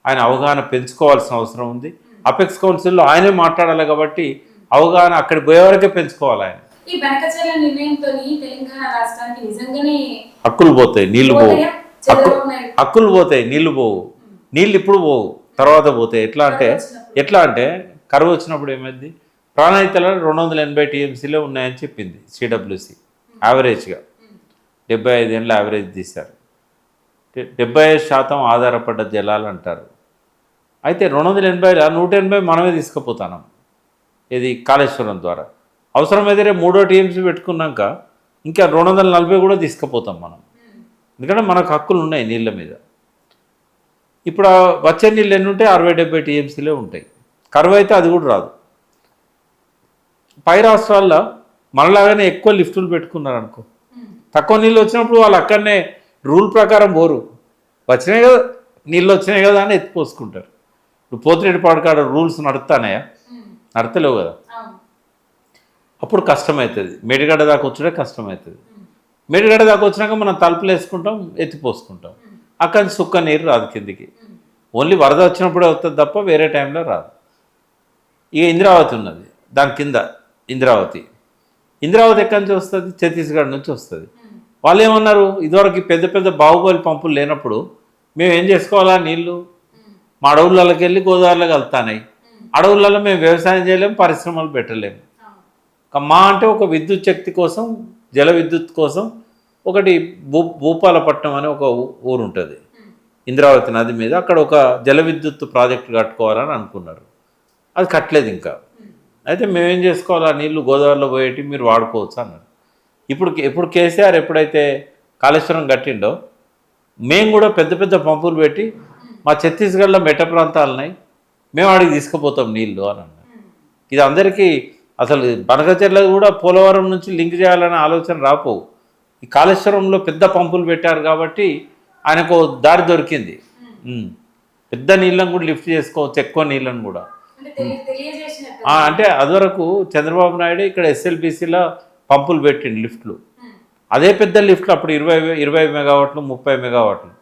ఆయన అవగాహన పెంచుకోవాల్సిన అవసరం ఉంది. అపెక్స్ కౌన్సిల్లో ఆయనే మాట్లాడాలి కాబట్టి అవగాహన అక్కడికి పోయేవరకే పెంచుకోవాలి. ఆయన ఈ బనకచెర్ల నిర్ణయంతో తెలంగాణ రాష్ట్రానికి నిజంగానే హక్కులు పోతాయి, నీళ్లు పోవు, హక్కులు పోతాయి, నీళ్లు పోవు. నీళ్ళు ఇప్పుడు పోవు, తర్వాత పోతాయి. ఎట్లా అంటే కరువు వచ్చినప్పుడు ఏమైంది, ప్రాణహితలో 280 TMCలే ఉన్నాయని చెప్పింది సిడబ్ల్యూసి. యావరేజ్గా 75 ఏళ్ళ యావరేజ్ తీశారు. 75% ఆధారపడ్డ జలాలు అంటారు. అయితే 280లో 180 మనమే తీసుకుపోతున్నాం, ఇది కాళేశ్వరం ద్వారా. అవసరమైతే 3వ TMC పెట్టుకున్నాక ఇంకా 240 కూడా తీసుకుపోతాం మనం, ఎందుకంటే మనకు హక్కులు ఉన్నాయి నీళ్ళ మీద. ఇప్పుడు వచ్చే నీళ్ళు ఎన్ని ఉంటాయి, 60-70 TMCలే ఉంటాయి. కరువు అయితే అది కూడా రాదు. పై రాష్ట్రాల్లో మనలాగానే ఎక్కువ లిఫ్టులు పెట్టుకున్నారు అనుకో, తక్కువ నీళ్ళు వచ్చినప్పుడు వాళ్ళు అక్కడనే రూల్ ప్రకారం పోరు, వచ్చినాయి కదా నీళ్ళు వచ్చినాయి కదా అని ఎత్తిపోసుకుంటారు. ఇప్పుడు పోతిరెడ్డిపాడు కాడ రూల్స్ నడుస్తానయా, నడతలేవు కదా, అప్పుడు కష్టమవుతుంది. మేడిగడ్డ దాకా వచ్చుడే కష్టమవుతుంది. మేడిగడ్డ దాకా వచ్చినాక మనం తలుపులు వేసుకుంటాం, ఎత్తిపోసుకుంటాం, అక్కడి నుంచి సుక్క నీరు రాదు కిందికి. ఓన్లీ వరద వచ్చినప్పుడే వస్తుంది తప్ప వేరే టైంలో రాదు. ఇక ఇంద్రావతి ఉన్నది, దాని కింద ఇంద్రావతి ఎక్కడి నుంచి వస్తుంది, ఛత్తీస్గఢ్ నుంచి వస్తుంది. వాళ్ళు ఏమన్నారు, ఇదివరకు పెద్ద పెద్ద బాహుబలి పంపులు లేనప్పుడు మేము ఏం చేసుకోవాలా, నీళ్ళు మా అడవులకి వెళ్ళి గోదావరిలో కలుతాయి. అడవులలో మేము వ్యవసాయం చేయలేము, పరిశ్రమలు పెట్టలేము. మా అంటే ఒక విద్యుత్ శక్తి కోసం, జల విద్యుత్ కోసం ఒకటి భూపాలపట్నం అనే ఒక ఊరు ఉంటుంది ఇంద్రావతి నది మీద, అక్కడ ఒక జల విద్యుత్ ప్రాజెక్టు కట్టుకోవాలని అనుకున్నారు. అది కట్టలేదు ఇంకా. అయితే మేమేం చేసుకోవాలి, ఆ నీళ్లు గోదావరిలో పోయేటి మీరు వాడుకోవచ్చు అన్నారు. ఇప్పుడు కేసీఆర్ ఎప్పుడైతే కాళేశ్వరం కట్టిండో మేము కూడా పెద్ద పెద్ద పంపులు పెట్టి మా ఛత్తీస్గఢ్లో మెట్ట ప్రాంతాలున్నాయి, మేము ఆడికి తీసుకుపోతాం నీళ్ళు అని అన్నారు. ఇది అందరికీ అసలు బనకచెర్ల కూడా పోలవరం నుంచి లింక్ చేయాలనే ఆలోచన రాపోవు. ఈ కాళేశ్వరంలో పెద్ద పంపులు పెట్టారు కాబట్టి ఆయనకు దారి దొరికింది. పెద్ద నీళ్ళను కూడా లిఫ్ట్ చేసుకోవచ్చు, ఎక్కువ నీళ్ళను కూడా. అంటే అదివరకు చంద్రబాబు నాయుడు ఇక్కడ SLBCలో పంపులు పెట్టిండు లిఫ్ట్లు, అదే పెద్ద లిఫ్ట్లు అప్పుడు 20 మెగావాట్లు 30 మెగావాట్లు.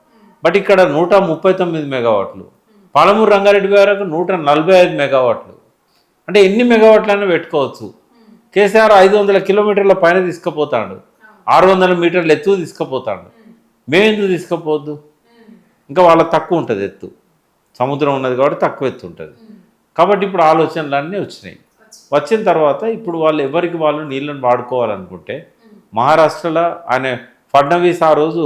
బట్ ఇక్కడ 139 మెగావాట్లు. పాలమూరు రంగారెడ్డి వరకు 145 మెగావాట్లు. అంటే ఎన్ని మెగావాట్లైనా పెట్టుకోవచ్చు. కేసీఆర్ 500 కిలోమీటర్ల పైన తీసుకుపోతాడు, 600 మీటర్ల ఎత్తు తీసుకుపోతాడు. మేమెందుకు తీసుకుపోవద్దు? ఇంకా వాళ్ళ తక్కువ ఉంటుంది ఎత్తు, సముద్రం ఉన్నది కాబట్టి తక్కువ ఎత్తు ఉంటుంది. కాబట్టి ఇప్పుడు ఆలోచనలన్నీ వచ్చినాయి. వచ్చిన తర్వాత ఇప్పుడు వాళ్ళు ఎవరికి వాళ్ళు నీళ్ళని వాడుకోవాలనుకుంటే మహారాష్ట్రలో ఆయన ఫడ్నవీస్ ఆ రోజు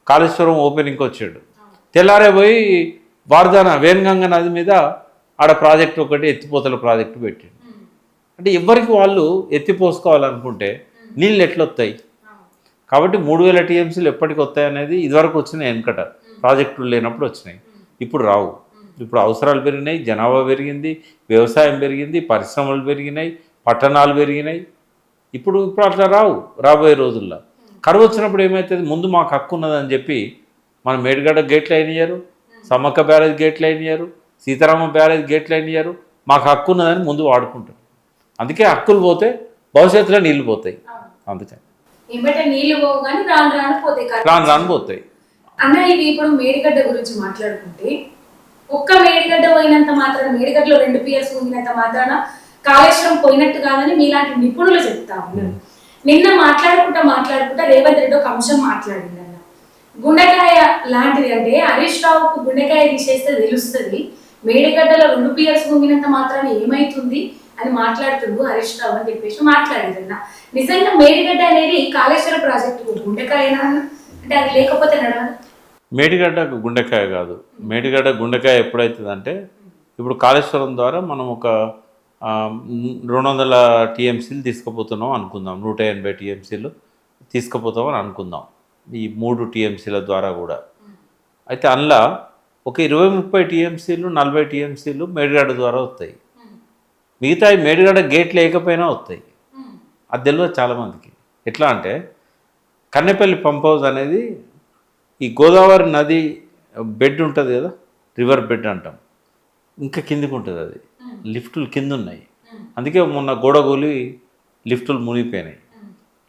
కాళేశ్వరం ఓపెనింగ్కి వచ్చాడు. తెల్లారే పోయి వార్దాన వేణగంగ నది మీద ఆడ ప్రాజెక్టు ఒకటి ఎత్తిపోతల ప్రాజెక్టు పెట్టాడు. అంటే ఎవరికి వాళ్ళు ఎత్తిపోసుకోవాలనుకుంటే నీళ్ళు ఎట్లొస్తాయి? కాబట్టి 3000 టీఎంసీలు ఎప్పటికి వస్తాయి అనేది ఇదివరకు వచ్చినాయి, వెనకట ప్రాజెక్టులు లేనప్పుడు వచ్చినాయి, ఇప్పుడు రావు. ఇప్పుడు అవసరాలు పెరిగినాయి, జనాభా పెరిగింది, వ్యవసాయం పెరిగింది, పరిశ్రమలు పెరిగినాయి, పట్టణాలు పెరిగినాయి. ఇప్పుడు అట్లా రావు. రాబోయే రోజుల్లో కరువు వచ్చినప్పుడు ఏమవుతుంది? ముందు మాకు హక్కు ఉన్నదని చెప్పి మన మేడిగడ్డ గేట్లు అయినారు, సమ్మక్క బ్యారేజ్ గేట్లు అయినారు, సీతారామ బ్యారేజ్ గేట్లు అయినారు. మాకు హక్కు ఉన్నదని ముందు వాడుకుంటారు. అందుకే హక్కులు పోతే భవిష్యత్తులో నీళ్ళు పోతాయి. అందుకని నీళ్లు పోవు కానీ రాను రాను పోతాయి. అన్న ఇది ఇప్పుడు మేడిగడ్డ గురించి మాట్లాడుకుంటే ఒక్క మేడిగడ్డ పోయినంత మాత్రాన, మేడిగడ్డలో 2 పియర్స్ ఉండినంత మాత్రాన కాళేశ్వరం పోయినట్టు కాదని మీలాంటి నిపుణులు చెప్తా ఉన్నారు. నిన్న మాట్లాడుకుంటా రేవంత్ రెడ్డి ఒక అంశం మాట్లాడింది అన్న, గుండెకాయ లాంటిది. అంటే హరీష్ రావుకు గుండెకాయ తీసేస్తే తెలుస్తుంది, మేడిగడ్డలో 2 పియర్స్ ఉండినంత మాత్రాన ఏమైతుంది అని మాట్లాడుతుండు హరీష్ రావు అని చెప్పేసి మాట్లాడిందన్న. నిజంగా మేడిగడ్డ అనేది కాళేశ్వర ప్రాజెక్టు గుండెకాయనా? అంటే అది లేకపోతే నడవదు. మేడిగడ్డ గుండెకాయ కాదు. మేడిగడ్డ గుండెకాయ ఎప్పుడైతుందంటే ఇప్పుడు కాళేశ్వరం ద్వారా మనం ఒక 200 టీఎంసీలు తీసుకుపోతున్నాం అనుకుందాం, 180 టీఎంసీలు తీసుకుపోతామని అనుకుందాం ఈ 3 టీఎంసీల ద్వారా కూడా. అయితే అందులో ఒక 20-30 టీఎంసీలు 40 టీఎంసీలు మేడిగడ్డ ద్వారా వస్తాయి. మిగతా మేడిగడ్డ గేట్ లేకపోయినా వస్తాయి. అది తెలియదు చాలామందికి. ఎట్లా అంటే కన్నెపల్లి పంప్ హౌస్ అనేది ఈ గోదావరి నది బెడ్ ఉంటుంది కదా, రివర్ బెడ్ అంటాం, ఇంకా కిందికి ఉంటుంది. అది లిఫ్టులు కింద ఉన్నాయి. అందుకే మొన్న గోడగూలి లిఫ్టులు మునిగిపోయినాయి,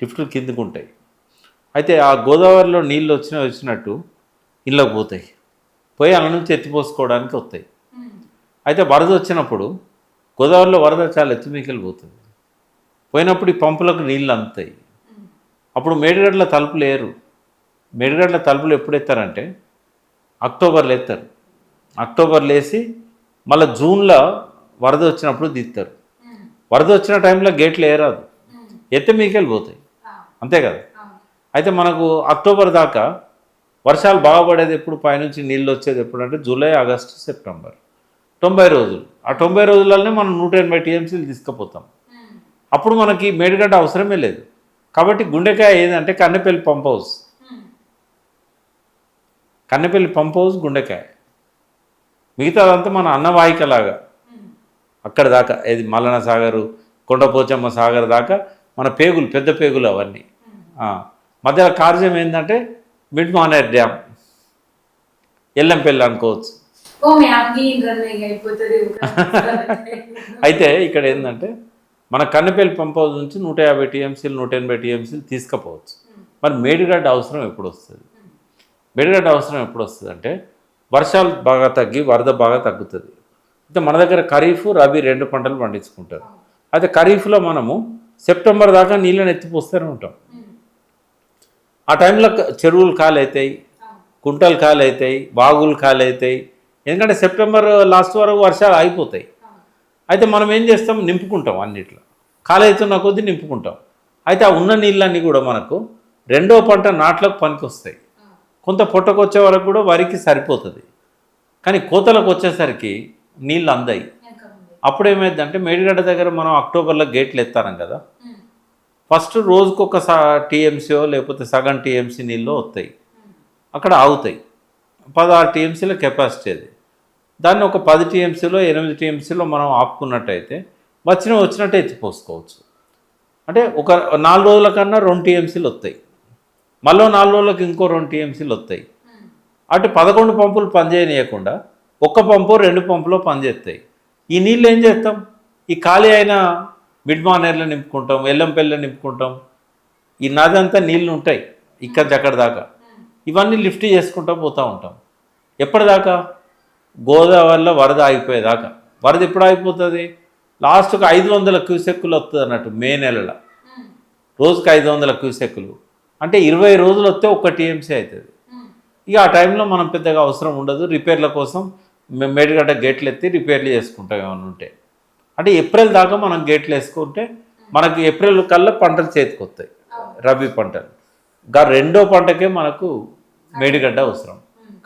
లిఫ్టులు కిందికి ఉంటాయి. అయితే ఆ గోదావరిలో నీళ్ళు వచ్చినట్టు ఇళ్ళకి పోతాయి, పోయి అలా నుంచి ఎత్తిపోసుకోవడానికి వస్తాయి. అయితే వరద వచ్చినప్పుడు గోదావరిలో వరద చాలా ఎత్తుమీకెళ్ళి పోతుంది. పోయినప్పుడు ఈ పంపులకు నీళ్ళు అందుతాయి. అప్పుడు మేడిగడ్డల తలుపులు లేరు. మేడిగడ్డల తలుపులు ఎప్పుడు ఎత్తారంటే అక్టోబర్లో ఎత్తారు. అక్టోబర్లో వేసి మళ్ళీ జూన్లో వరద వచ్చినప్పుడు తీస్తారు. వరద వచ్చిన టైంలో గేట్లు వేయరాదు, ఎత్తే మీకెళ్ళి పోతాయి, అంతే కదా. అయితే మనకు అక్టోబర్ దాకా వర్షాలు బాగా పడేది ఎప్పుడు, పైనుంచి నీళ్ళు వచ్చేది ఎప్పుడు అంటే జూలై, ఆగస్టు, సెప్టెంబర్, 90 రోజులు. ఆ 90 రోజులనే మనం 180 టీఎంసీలు తీసుకుపోతాం. అప్పుడు మనకి మేడిగడ్డ అవసరమే లేదు. కాబట్టి గుండెకాయ ఏదంటే Kannepalli pump house, Kannepalli pump house గుండెకాయ. మిగతాదంతా మన అన్నవాహికలాగా అక్కడ దాకా, ఏది మల్లన సాగరు, కొండపోచమ్మ సాగర్ దాకా మన పేగులు, పెద్ద పేగులు అవన్నీ. మధ్యలో కార్యం ఏంటంటే మిడ్ మానేర్ డ్యామ్, ఎల్లంపల్లి అనుకోవచ్చు. అయితే ఇక్కడ ఏంటంటే మన కన్నెపల్లి పంప్ హౌస్ నుంచి 150 టీఎంసీలు 180 టీఎంసీలు తీసుకుపోవచ్చు. మరి మేడిగడ్డ అవసరం ఎప్పుడు వస్తుంది? మేడిగడ్డ అవసరం ఎప్పుడు వస్తుంది అంటే వర్షాలు బాగా తగ్గి వరద బాగా తగ్గుతుంది. అయితే మన దగ్గర ఖరీఫ్, రబీ 2 పంటలు పండించుకుంటారు. అయితే ఖరీఫ్లో మనము సెప్టెంబర్ దాకా నీళ్ళని ఎత్తిపోస్తూనే ఉంటాం. ఆ టైంలో చెరువులు ఖాళీ అవుతాయి, కుంటలు ఖాళీ అవుతాయి, వాగులు ఖాళీ అవుతాయి. ఎందుకంటే సెప్టెంబర్ లాస్ట్ వరకు వర్షాలు ఆగిపోతాయి. అయితే మనం ఏం చేస్తాం, నింపుకుంటాం, అన్నిట్లో ఖాళీ అవుతున్న కొద్దీ నింపుకుంటాం. అయితే ఆ ఉన్న నీళ్ళన్నీ కూడా మనకు 2వ పంట నాట్లకు పనికి వస్తాయి. కొంత పొట్టకొచ్చే వరకు కూడా వరికి సరిపోతుంది. కానీ కోతలకు వచ్చేసరికి నీళ్ళు అందాయి. అప్పుడు ఏమైందంటే మేడిగడ్డ దగ్గర మనం అక్టోబర్లో గేట్లు ఎత్తారం కదా, ఫస్ట్ రోజుకు ఒక టీఎంసీయో లేకపోతే సగం టీఎంసీ నీళ్ళు వస్తాయి, అక్కడ ఆగుతాయి. 16 టీఎంసీల కెపాసిటీ అది. దాన్ని ఒక 10 టీఎంసీలో 8 టీఎంసీలో మనం ఆపుకున్నట్టయితే వచ్చినట్టు ఎత్తిపోసుకోవచ్చు. అంటే ఒక 4 రోజుల కన్నా 2 టీఎంసీలు వస్తాయి, మళ్ళీ 4 రోజులకు ఇంకో 2 టీఎంసీలు వస్తాయి. అటు 11 పంపులు పనిచేయనీయకుండా 1 పంపు 2 పంపులో పనిచేస్తాయి. ఈ నీళ్ళు ఏం చేస్తాం, ఈ ఖాళీ అయిన మిడ్ మానేర్లో నింపుకుంటాం, ఎల్లంపల్లిలో నింపుకుంటాం. ఈ నది అంతా నీళ్ళు ఉంటాయి ఇక్కడ దాకా. ఇవన్నీ లిఫ్ట్ చేసుకుంటూ పోతూ ఉంటాం. ఎప్పటిదాకా? గోదావరిలో వరద ఆగిపోయేదాకా. వరద ఎప్పుడు ఆగిపోతుంది? లాస్ట్కి 500 క్యూసెక్కులు వస్తుంది అన్నట్టు, మే నెలలో రోజుకి 500 క్యూసెక్కులు అంటే 20 రోజులు వస్తే 1 టీఎంసీ అవుతుంది. ఇక ఆ టైంలో మనం పెద్దగా అవసరం ఉండదు. రిపేర్ల కోసం మేడిగడ్డ గేట్లు ఎత్తి రిపేర్లు చేసుకుంటాం ఏమైనా ఉంటే. అంటే ఏప్రిల్ దాకా మనం గేట్లు వేసుకుంటే మనకి ఏప్రిల్ కల్లా పంటలు చేతికి వస్తాయి. రబీ పంటలు. రెండో పంటకే మనకు మేడిగడ్డ అవసరం.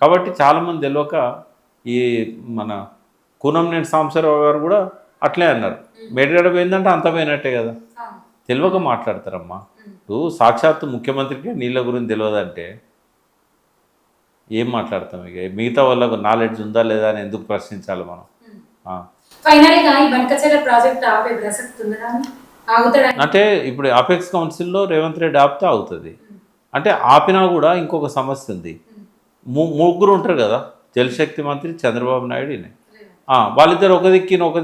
కాబట్టి చాలామంది తెలియక ఈ మన కూనంనేని సాంబశివరావు గారు కూడా అట్లే అన్నారు, మేడిగడ్డ పోయిందంటే అంత పోయినట్టే కదా, తెలియక మాట్లాడతారమ్మా. ఇప్పుడు సాక్షాత్తు ముఖ్యమంత్రికి నీళ్ళ గురించి తెలియదంటే ఏం మాట్లాడతాం? ఇక మిగతా వాళ్ళకు నాలెడ్జ్ ఉందా లేదా అని ఎందుకు ప్రశ్నించాలి మనం? ఫైనల్ గా ఈ బనకచెర్ల ప్రాజెక్ట్ ఆపే ప్రసక్తి ఉన్నదా? ఆగుతాడా? అంటే ఇప్పుడు అపెక్స్ కౌన్సిల్లో రేవంత్ రెడ్డి ఆపితే ఆగుతుంది. అంటే ఆపినా కూడా ఇంకొక సమస్య ఉంది. ముగ్గురు ఉంటారు కదా, జలశక్తి మంత్రి చంద్రబాబు నాయుడు, వాళ్ళిద్దరు ఒక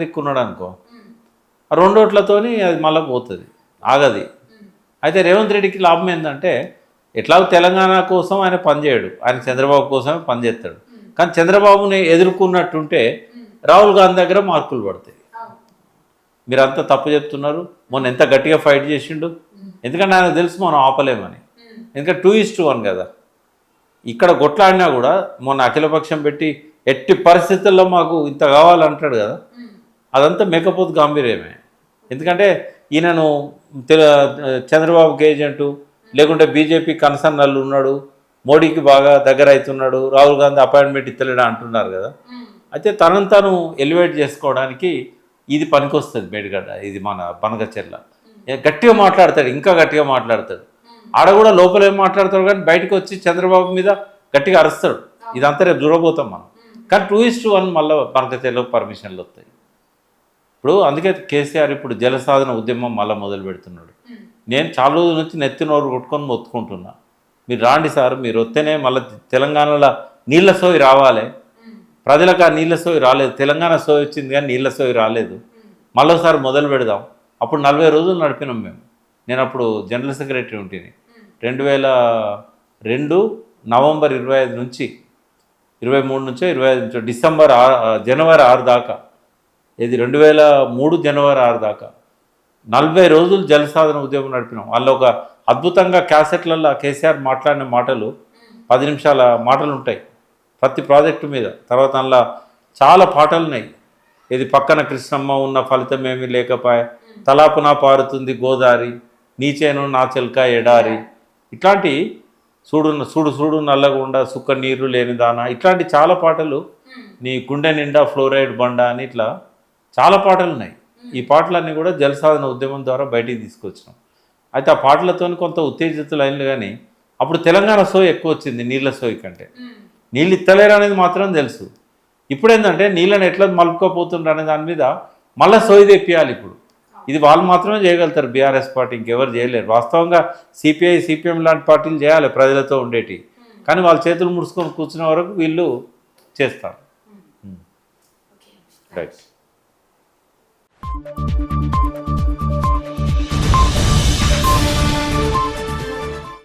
దిక్కున్నాడు అనుకో, ఆ రెండోట్లతోని అది మళ్ళీ పోతుంది, ఆగది. అయితే రేవంత్ రెడ్డికి లాభం ఏంటంటే ఎట్లాగో తెలంగాణ కోసం ఆయన పనిచేయడు, ఆయన చంద్రబాబు కోసమే పనిచేస్తాడు. కానీ చంద్రబాబుని ఎదుర్కొన్నట్టుంటే రాహుల్ గాంధీ దగ్గర మార్కులు పడతాయి. మీరంతా తప్పు చెప్తున్నారు, మొన్న ఎంత గట్టిగా ఫైట్ చేసిండు, ఎందుకంటే ఆయనకు తెలుసు మనం ఆపలేమని. ఎందుకంటే 2:1 కదా. ఇక్కడ కొట్లాడినా కూడా మొన్న అఖిలపక్షం పెట్టి ఎట్టి పరిస్థితుల్లో మాకు ఇంత కావాలంటాడు కదా, అదంతా మేకపోతు గాంభీర్యమే. ఎందుకంటే ఈయనను చంద్రబాబుకి ఏజెంటు, లేకుంటే బీజేపీ కన్సర్నల్ ఉన్నాడు, మోడీకి బాగా దగ్గర అవుతున్నాడు, రాహుల్ గాంధీ అపాయింట్మెంట్ ఇస్తలేడా అంటున్నారు కదా. అయితే తనను తాను ఎలివేట్ చేసుకోవడానికి ఇది పనికొస్తుంది మేడిగడ్డ, ఇది మన బనకచెర్ల. గట్టిగా మాట్లాడతాడు, ఇంకా గట్టిగా మాట్లాడతాడు. ఆడ కూడా లోపల ఏం మాట్లాడతాడు కానీ బయటకు వచ్చి చంద్రబాబు మీద గట్టిగా అరుస్తాడు. ఇదంతా రేపు చూడబోతాం మనం. కానీ 2:1 మళ్ళీ బనకచెర్లకు పర్మిషన్లు వస్తాయి. ఇప్పుడు అందుకే కేసీఆర్ ఇప్పుడు జలసాధన ఉద్యమం మళ్ళీ మొదలు పెడుతున్నాడు. నేను చాలా రోజుల నుంచి నెత్తి నోరు కొట్టుకొని మొత్తుకుంటున్నా, మీరు రాండి సార్, మీరు వస్తేనే మళ్ళీ తెలంగాణలో నీళ్ళ సోయి రావాలి. ప్రజలకు ఆ నీళ్ళ సోయి రాలేదు, తెలంగాణ సోయి వచ్చింది కానీ నీళ్ళ సోయి రాలేదు. మళ్ళీసారి మొదలు పెడదాం. అప్పుడు 40 రోజులు నడిపినాం మేము. నేను అప్పుడు జనరల్ సెక్రటరీ ఉంటుంది. 2002 నవంబర్ 25 నుంచి 23 నుంచో 25 నుంచో జనవరి 6 దాకా, ఇది 2003 జనవరి 6 దాకా 40 రోజులు జలసాధన ఉద్యమం నడిపినాం. వాళ్ళు ఒక అద్భుతంగా క్యాసెట్లలో కేసీఆర్ మాట్లాడిన మాటలు 10 నిమిషాల మాటలు ఉంటాయి ప్రతి ప్రాజెక్టు మీద. తర్వాత అందులో చాలా పాటలు ఉన్నాయి. ఇది పక్కన కృష్ణమ్మ ఉన్న ఫలితం ఏమీ లేకపోయే, తలాపునా పారుతుంది గోదారి, నీచేను నా చెల్క ఎడారి, ఇట్లాంటి చూడు నల్లగుండ సుక్క నీరు లేని దాన, ఇట్లాంటి చాలా పాటలు, నీ గుండె నిండా ఫ్లోరైడ్ బండ అని ఇట్లా చాలా పాటలు ఉన్నాయి. ఈ పాటలన్నీ కూడా జలసాధన ఉద్యమం ద్వారా బయటికి తీసుకొచ్చినాం. అయితే ఆ పాటలతో కొంత ఉత్తేజితులైనలు, కానీ అప్పుడు తెలంగాణ సోయి ఎక్కువ వచ్చింది నీళ్ళ సోయి కంటే. నీళ్ళు ఇత్తలేరు అనేది మాత్రం తెలుసు. ఇప్పుడు ఏంటంటే నీళ్ళని ఎట్లా మలుపుకోపోతుండ్రు అనే దాని మీద మళ్ళీ సోయి తెప్పియాలి. ఇప్పుడు ఇది వాళ్ళు మాత్రమే చేయగలుగుతారు, బీఆర్ఎస్ పార్టీ ఇంకెవరు చేయలేరు. వాస్తవంగా సిపిఐ సిపిఎం లాంటి పార్టీలు చేయాలి ప్రజలతో ఉండేటి, కానీ వాళ్ళ చేతులు ముడుచుకొని కూర్చునే వరకు వీళ్ళు చేస్తారు. రైట్.